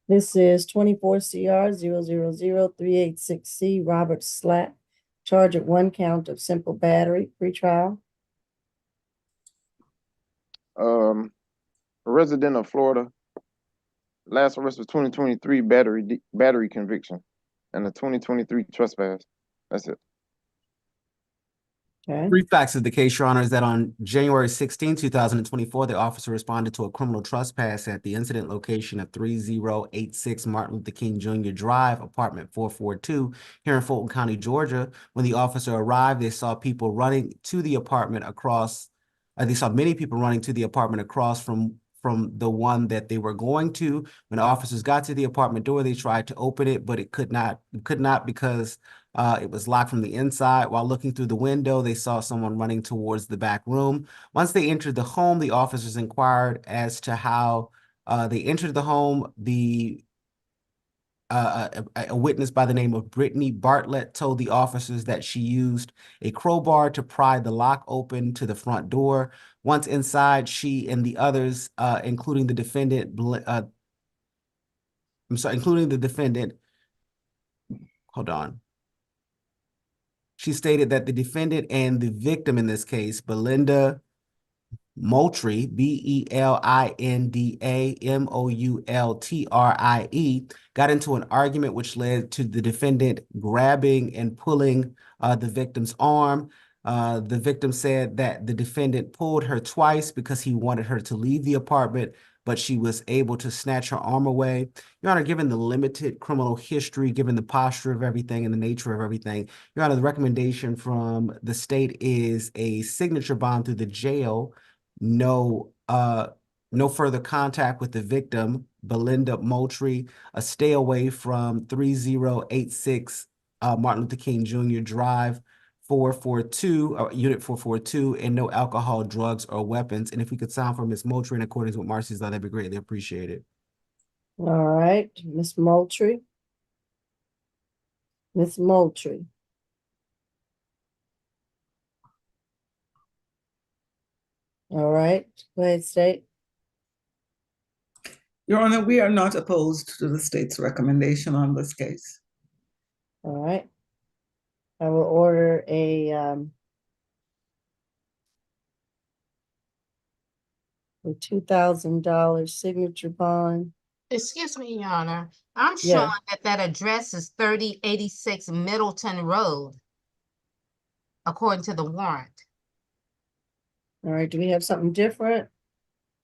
This is 24 CR 0000386C, Robert Slack, charged at 1 count of simple battery, pretrial. A resident of Florida. Last arrest was 2023 battery conviction and a 2023 trespass. That's it. Okay. Brief facts of the case, Your Honor, is that on January 16, 2024, the officer responded to a criminal trespass at the incident location of 3086 Martin Luther King Jr. Drive, apartment 442, here in Fulton County, Georgia. When the officer arrived, they saw people running to the apartment across, they saw many people running to the apartment across from the one that they were going to. When officers got to the apartment door, they tried to open it, but it could not because it was locked from the inside. While looking through the window, they saw someone running towards the back room. Once they entered the home, the officers inquired as to how they entered the home. A witness by the name of Brittany Bartlett told the officers that she used a crowbar to pry the lock open to the front door. Once inside, she and the others, including the defendant, hold on. She stated that the defendant and the victim in this case, Belinda Moultrie, BelindaMoultrie, got into an argument which led to the defendant grabbing and pulling the victim's arm. The victim said that the defendant pulled her twice because he wanted her to leave the apartment, but she was able to snatch her arm away. Your Honor, given the limited criminal history, given the posture of everything and the nature of everything, Your Honor, the recommendation from the state is a signature bond through the jail. No further contact with the victim, Belinda Moultrie, a stay away from 3086 Martin Luther King Jr. Drive, 442, Unit 442, and no alcohol, drugs, or weapons. And if we could sound for Ms. Moultrie in accordance with Marcy's law, that'd be greatly appreciated. All right, Ms. Moultrie. Ms. Moultrie. All right, go ahead, state. Your Honor, we are not opposed to the state's recommendation on this case. All right. I will order a $2,000 signature bond. Excuse me, Your Honor. I'm Yeah. showing that address is 3086 Middleton Road, according to the warrant. All right, do we have something different?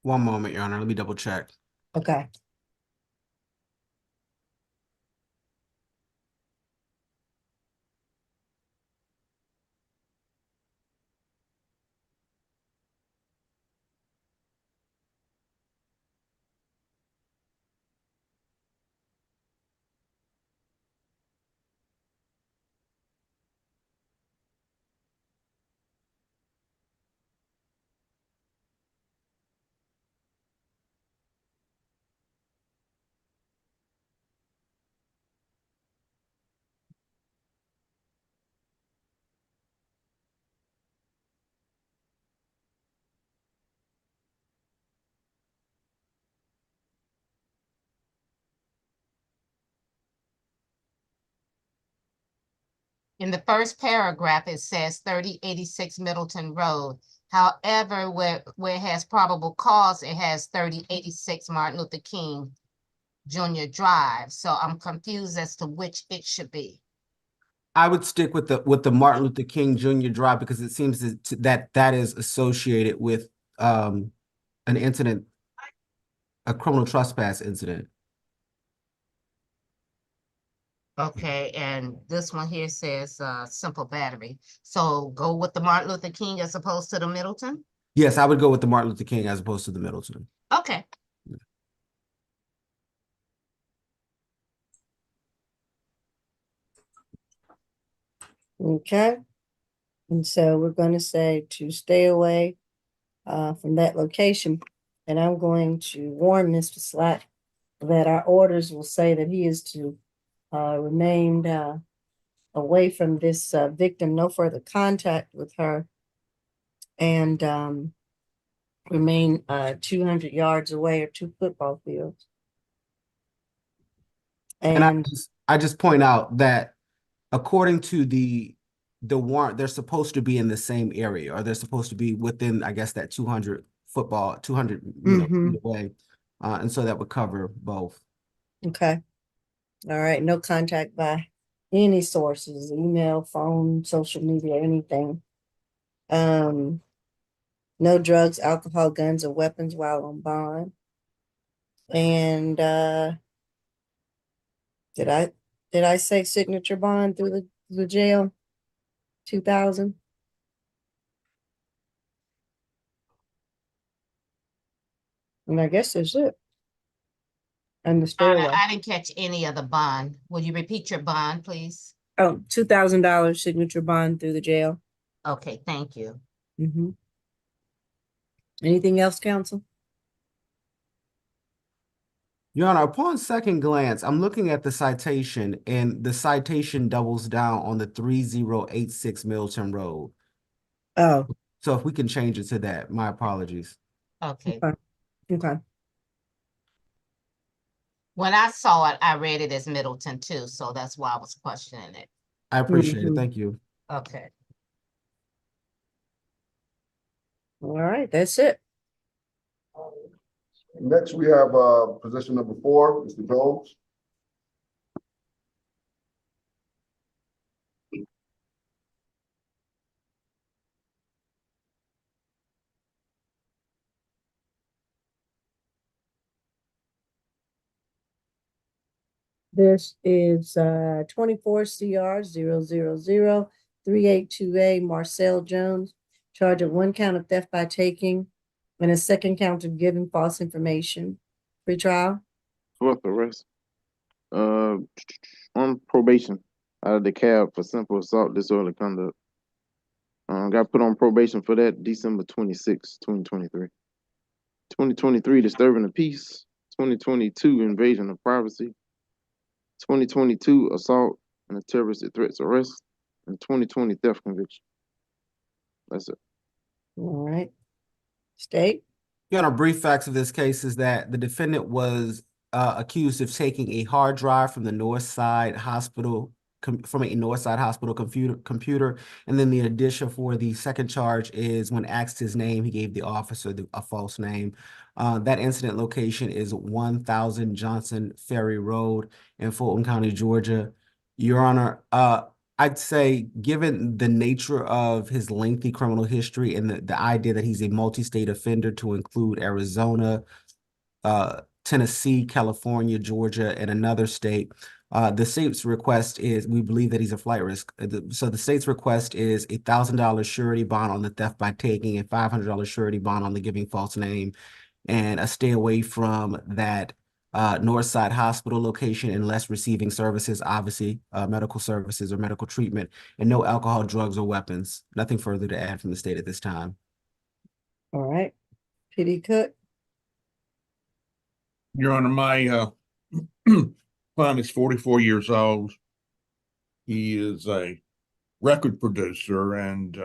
One moment, Your Honor. Let me double check. Okay. In the first paragraph, it says 3086 Middleton Road. However, where it has probable cause, it has 3086 Martin Luther King Jr. Drive. So I'm confused as to which it should be. I would stick with the Martin Luther King Jr. Drive because it seems that is associated with an incident, a criminal trespass incident. Okay, and this one here says simple battery. So go with the Martin Luther King as opposed to the Middleton? Yes, I would go with the Martin Luther King as opposed to the Middleton. Okay. Okay. And so we're going to say to stay away from that location. And I'm going to warn Mr. Slack that our orders will say that he is to remain away from this victim, no further contact with her, and remain 200 yards away or 2 football fields. And And I just point out that according to the warrant, they're supposed to be in the same area, or they're supposed to be within, I guess, that 200 feet away. And so that would cover both. okay. All right. No contact by any sources, email, phone, social media, anything. No drugs, alcohol, guns, or weapons while on bond. And did I say signature bond through the jail? 2,000? And I guess that's it. And the stairway. I didn't catch any of the bond. Will you repeat your bond, please? Oh, $2,000 signature bond through the jail. Okay, thank you. Mm-hmm. Anything else, counsel? Your Honor, upon second glance, I'm looking at the citation, and the citation doubles down on the 3086 Milton Road. Oh. So if we can change it to that, my apologies. Okay. Okay. When I saw it, I read it as Middleton too, so that's why I was questioning it. I appreciate it. Thank you. Okay. All right, that's it. Next, we have position number 4, Mr. Jones. This is 24 CR 000-382A Marcel Jones, charged of 1 count of theft by taking and a 2nd count of giving false information. Pre-trial. Fourth arrest. On probation out of the cab for simple assault, disorderly conduct. Got put on probation for that December 26, 2023. 2023, disturbing the peace. 2022, invasion of privacy. 2022, assault and a terroristic threats arrest. And 2020, theft conviction. That's it. All right. State. Your Honor, brief facts of this case is that the defendant was accused of taking a hard drive from the Northside Hospital from a Northside Hospital computer, and then the addition for the second charge is when asked his name, he gave the officer a false name. That incident location is 1000 Johnson Ferry Road in Fulton County, Georgia. Your Honor, I'd say, given the nature of his lengthy criminal history and the idea that he's a multi-state offender to include Arizona, Tennessee, California, Georgia, and another state, the state's request is, we believe that he's a flight risk. So the state's request is $1,000 surety bond on the theft by taking, a $500 surety bond on the giving false name, and a stay away from that Northside Hospital location unless receiving services, obviously medical services or medical treatment, and no alcohol, drugs, or weapons. Nothing further to add from the state at this time. All right. P.D. Cook. Your Honor, my client is 44 years old. He is a record producer and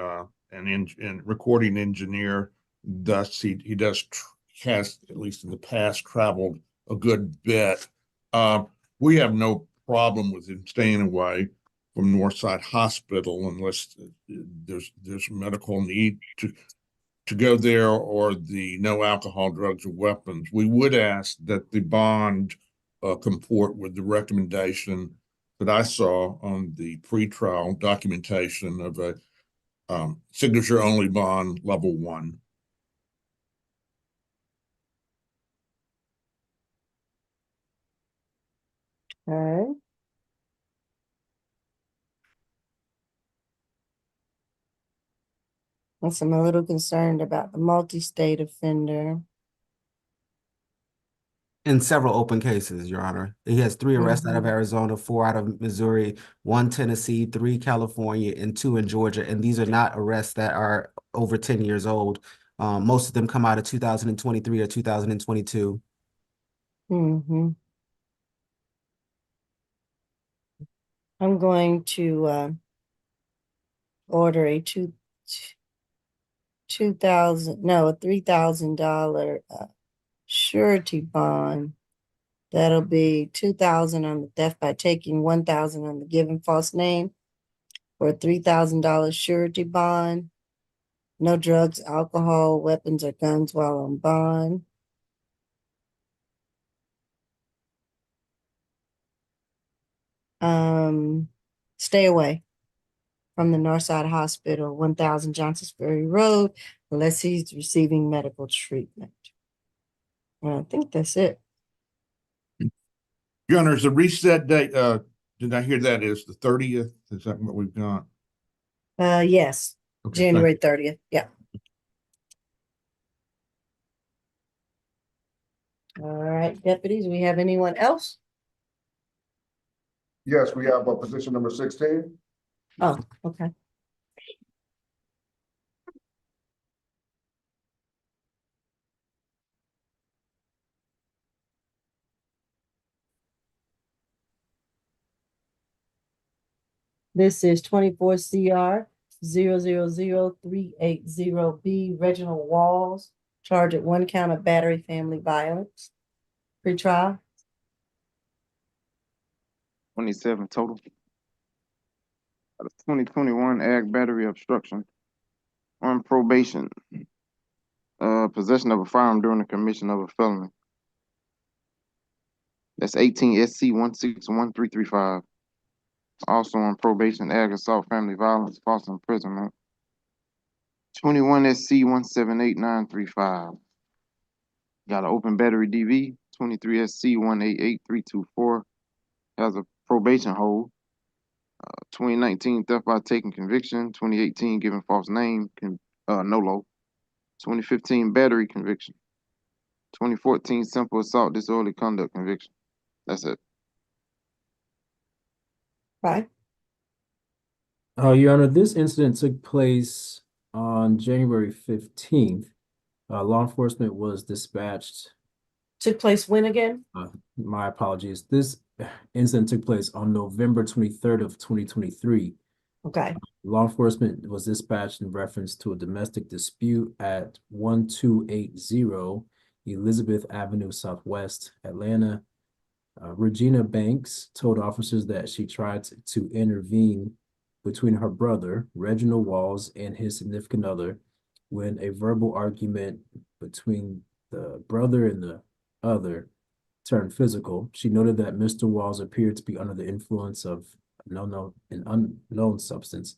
recording engineer. Thus, he has, at least in the past, traveled a good bit. We have no problem with him staying away from Northside Hospital unless there's medical need to go there, or the no alcohol, drugs, or weapons. We would ask that the bond comport with the recommendation that I saw on the pretrial documentation of a signature only bond level 1. All right. I'm a little concerned about the multi-state offender. In several open cases, Your Honor. He has 3 arrests out of Arizona, 4 out of Missouri, 1 Tennessee, 3 California, and 2 in Georgia. And these are not arrests that are over 10 years old. Most of them come out of 2023 or 2022. I'm going to order a $3,000 surety bond. That'll be $2,000 on the theft by taking, $1,000 on the giving false name, for a $3,000 surety bond. No drugs, alcohol, weapons, or guns while on bond. Stay away from the Northside Hospital, 1000 Johnson's Ferry Road, unless he's receiving medical treatment. And I think that's it. Your Honor, is the reset date, did I hear that is the 30th? Is that what we've got? Yes, Okay, January 30th. Yeah. All right, deputies, we have anyone else? Yes, we have position number 16. Oh, okay. This is 24 CR 000-380B, Reginald Walls, charged at 1 count of battery family violence. Pre-trial. 27 total. 2021 ag battery obstruction. On probation. Possession of a firearm during the commission of a felony. That's 18 SC 161-335. Also on probation, ag assault, family violence, false imprisonment. 21 SC 178-935. Got an open battery DV. 23 SC 188-324. Has a probation hold. 2019 theft by taking conviction. 2018 giving false name, NOLO. 2015 battery conviction. 2014 simple assault, disorderly conduct conviction. That's it. Right. Your Honor, this incident took place on January 15th. Law enforcement was dispatched. Took place when again? My apologies. This incident took place on November 23rd of 2023. Okay. Law enforcement was dispatched in reference to a domestic dispute at 1280 Elizabeth Avenue Southwest, Atlanta. Regina Banks told officers that she tried to intervene between her brother, Reginald Walls, and his significant other when a verbal argument between the brother and the other turned physical. She noted that Mr. Walls appeared to be under the influence of an unknown substance.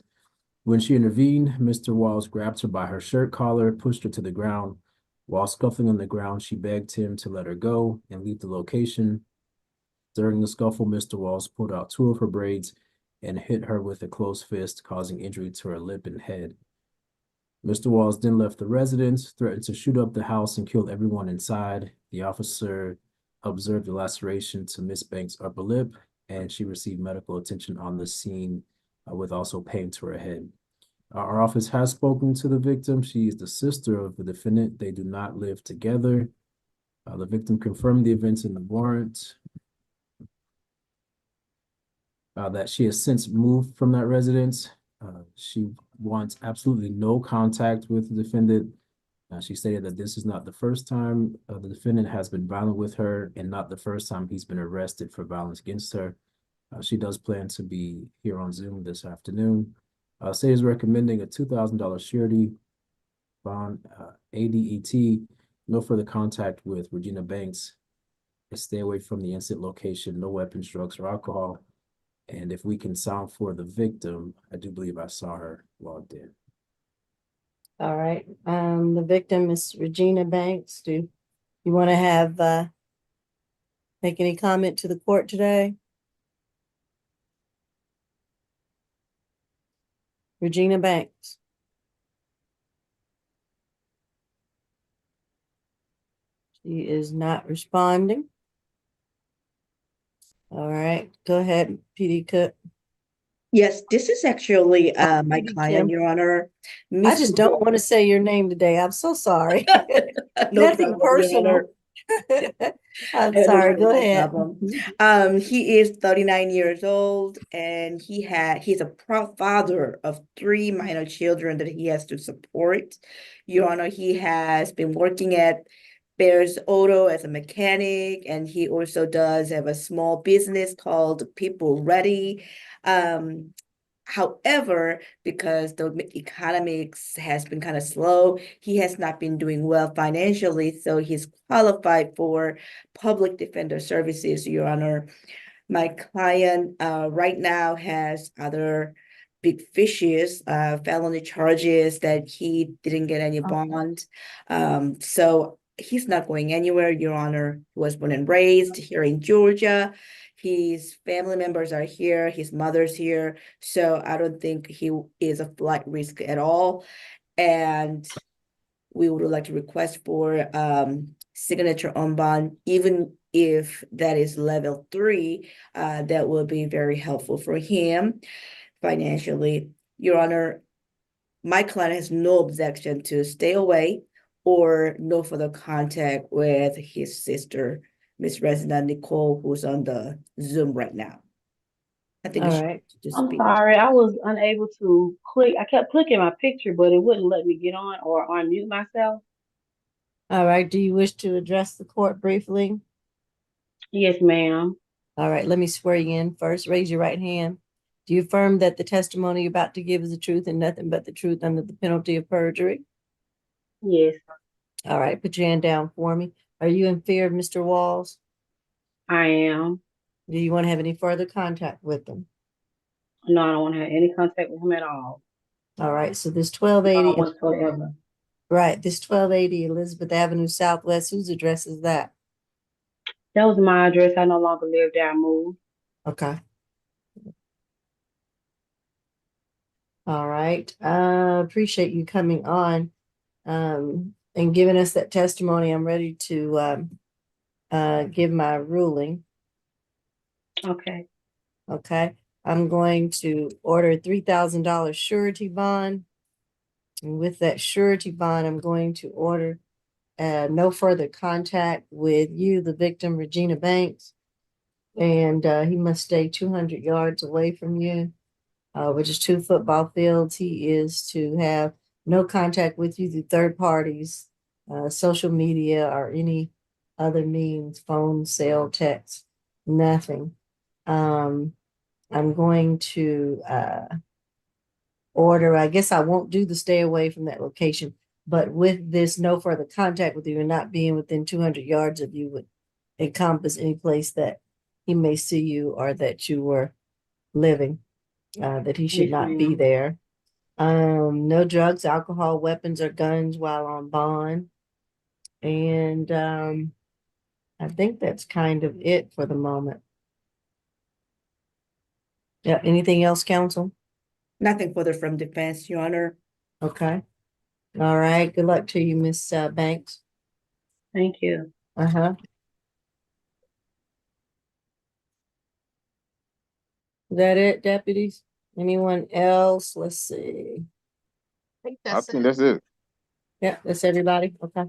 When she intervened, Mr. Walls grabbed her by her shirt collar, pushed her to the ground. While scuffling on the ground, she begged him to let her go and leave the location. During the scuffle, Mr. Walls pulled out 2 of her braids and hit her with a closed fist, causing injury to her lip and head. Mr. Walls then left the residence, threatened to shoot up the house and kill everyone inside. The officer observed a laceration to Miss Banks' upper lip, and she received medical attention on the scene with also pain to her head. Our office has spoken to the victim. She is the sister of the defendant. They do not live together. The victim confirmed the events in the warrant. That she has since moved from that residence. She wants absolutely no contact with the defendant. She stated that this is not the first time the defendant has been violent with her and not the first time he's been arrested for violence against her. She does plan to be here on Zoom this afternoon. Say is recommending a $2,000 surety bond, ADET, no further contact with Regina Banks, stay away from the incident location, no weapons, drugs, or alcohol. And if we can sound for the victim, I do believe I saw her logged in. All right. The victim is Regina Banks. Do you want to have make any comment to the court today? Regina Banks. She is not responding. All right, go ahead, PD Cook. Yes, this is actually my Maybe client, Kim. Your Honor. I just don't want to say your name today. I'm so sorry. No Nothing problem, Your personal. I'm I sorry. understand, Go no ahead. problem. He is 39 years old, and he's a proud father of 3 minor children that he has to support. Your Honor, he has been working at Bears Auto as a mechanic, and he also does have a small business called People Ready. However, because the economics has been kind of slow, he has not been doing well financially, so he's qualified for public defender services, Your Honor. My client right now has other big fishes, felony charges that he didn't get any bond. So he's not going anywhere, Your Honor. He was born and raised here in Georgia. His family members are here, his mother's here, so I don't think he is a flight risk at all. And we would like to request for signature on bond, even if that is level 3, that will be very helpful for him financially. Your Honor, my client has no objection to stay away or no further contact with his sister, Miss Resina Nicole, who's on the Zoom right now. I think All it's right. just I'm sorry, I was unable to click. I kept clicking my picture, but it wouldn't let me get on or unmute myself. All right. Do you wish to address the court briefly? Yes, ma'am. All right. Let me swear you in first. Raise your right hand. Do you affirm that the testimony you're about to give is the truth and nothing but the truth under the penalty of perjury? Yes, All right. Put your hand down for me. Are you in fear of Mr. Walls? I am. Do you want to have any further contact with him? No, I don't want to have any contact with him at all. All right. So this None 1280, whatsoever. right, this 1280 Elizabeth Avenue Southwest, whose address is that? That was my address. I no longer live there. I moved. Okay. All right. Appreciate you coming on and giving us that testimony. I'm ready to give my ruling. Okay. Okay. I'm going to order a $3,000 surety bond. And with that surety bond, I'm going to order no further contact with you, the victim, Regina Banks. And he must stay 200 yards away from you. which is 2 football fields. He is to have no contact with you through third parties, social media, or any other means, phone, cell, text, nothing. I'm going to order, I guess I won't do the stay away from that location, but with this no further contact with you and not being within 200 yards of you would encompass any place that he may see you or that you were living, that he should not be there. No drugs, alcohol, weapons, or guns while on bond. And I think that's kind of it for the moment. Yeah, anything else, counsel? Nothing further from defense, Your Honor. Okay. All right. Good luck to you, Miss Banks. Thank you. Uh-huh. Is that it, deputies? Anyone else? Let's see. I think that's it. Yeah, that's everybody. Okay.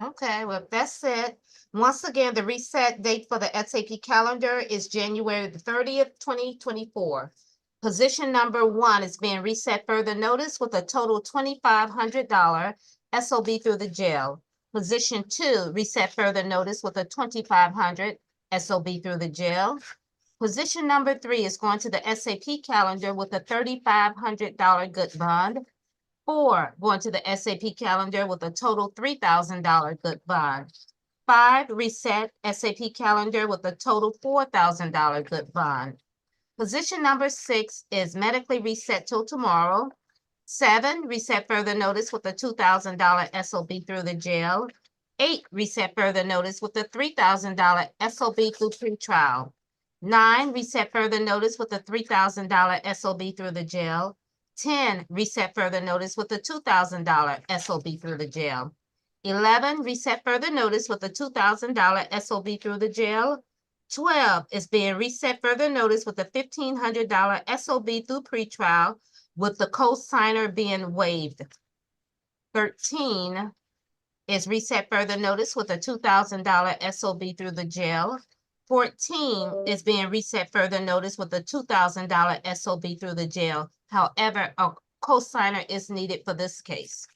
Okay, well, that's it. Once again, the reset date for the SAP calendar is January the 30th, 2024. Position number 1 is being reset further notice with a total $2,500 SOB through the jail. Position 2, reset further notice with a $2,500 SOB through the jail. Position number 3 is going to the SAP calendar with a $3,500 good bond. 4, going to the SAP calendar with a total $3,000 good bond. 5, reset SAP calendar with a total $4,000 good bond. Position number 6 is medically reset till tomorrow. 7, reset further notice with a $2,000 SOB through the jail. 8, reset further notice with a $3,000 SOB through pretrial. 9, reset further notice with a $3,000 SOB through the jail. 10, reset further notice with a $2,000 SOB through the jail. 11, reset further notice with a $2,000 SOB through the jail. 12 is being reset further notice with a $1,500 SOB through pretrial with the co-signer being waived. 13 is reset further notice with a $2,000 SOB through the jail. 14 is being reset further notice with a $2,000 SOB through the jail. However, a co-signer is needed for this case.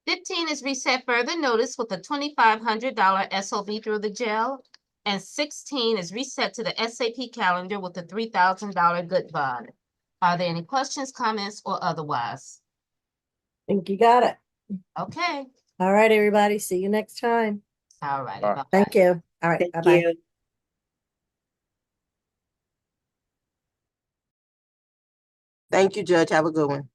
15 is reset further notice with a $2,500 SOB through the jail. And 16 is reset to the SAP calendar with a $3,000 good bond. Are there any questions, comments, or otherwise? Think you got it. Okay. All right, everybody. See you next time. All right. All right. Thank you. All right. Thank Bye-bye. you. Thank you, Judge. Have a good one.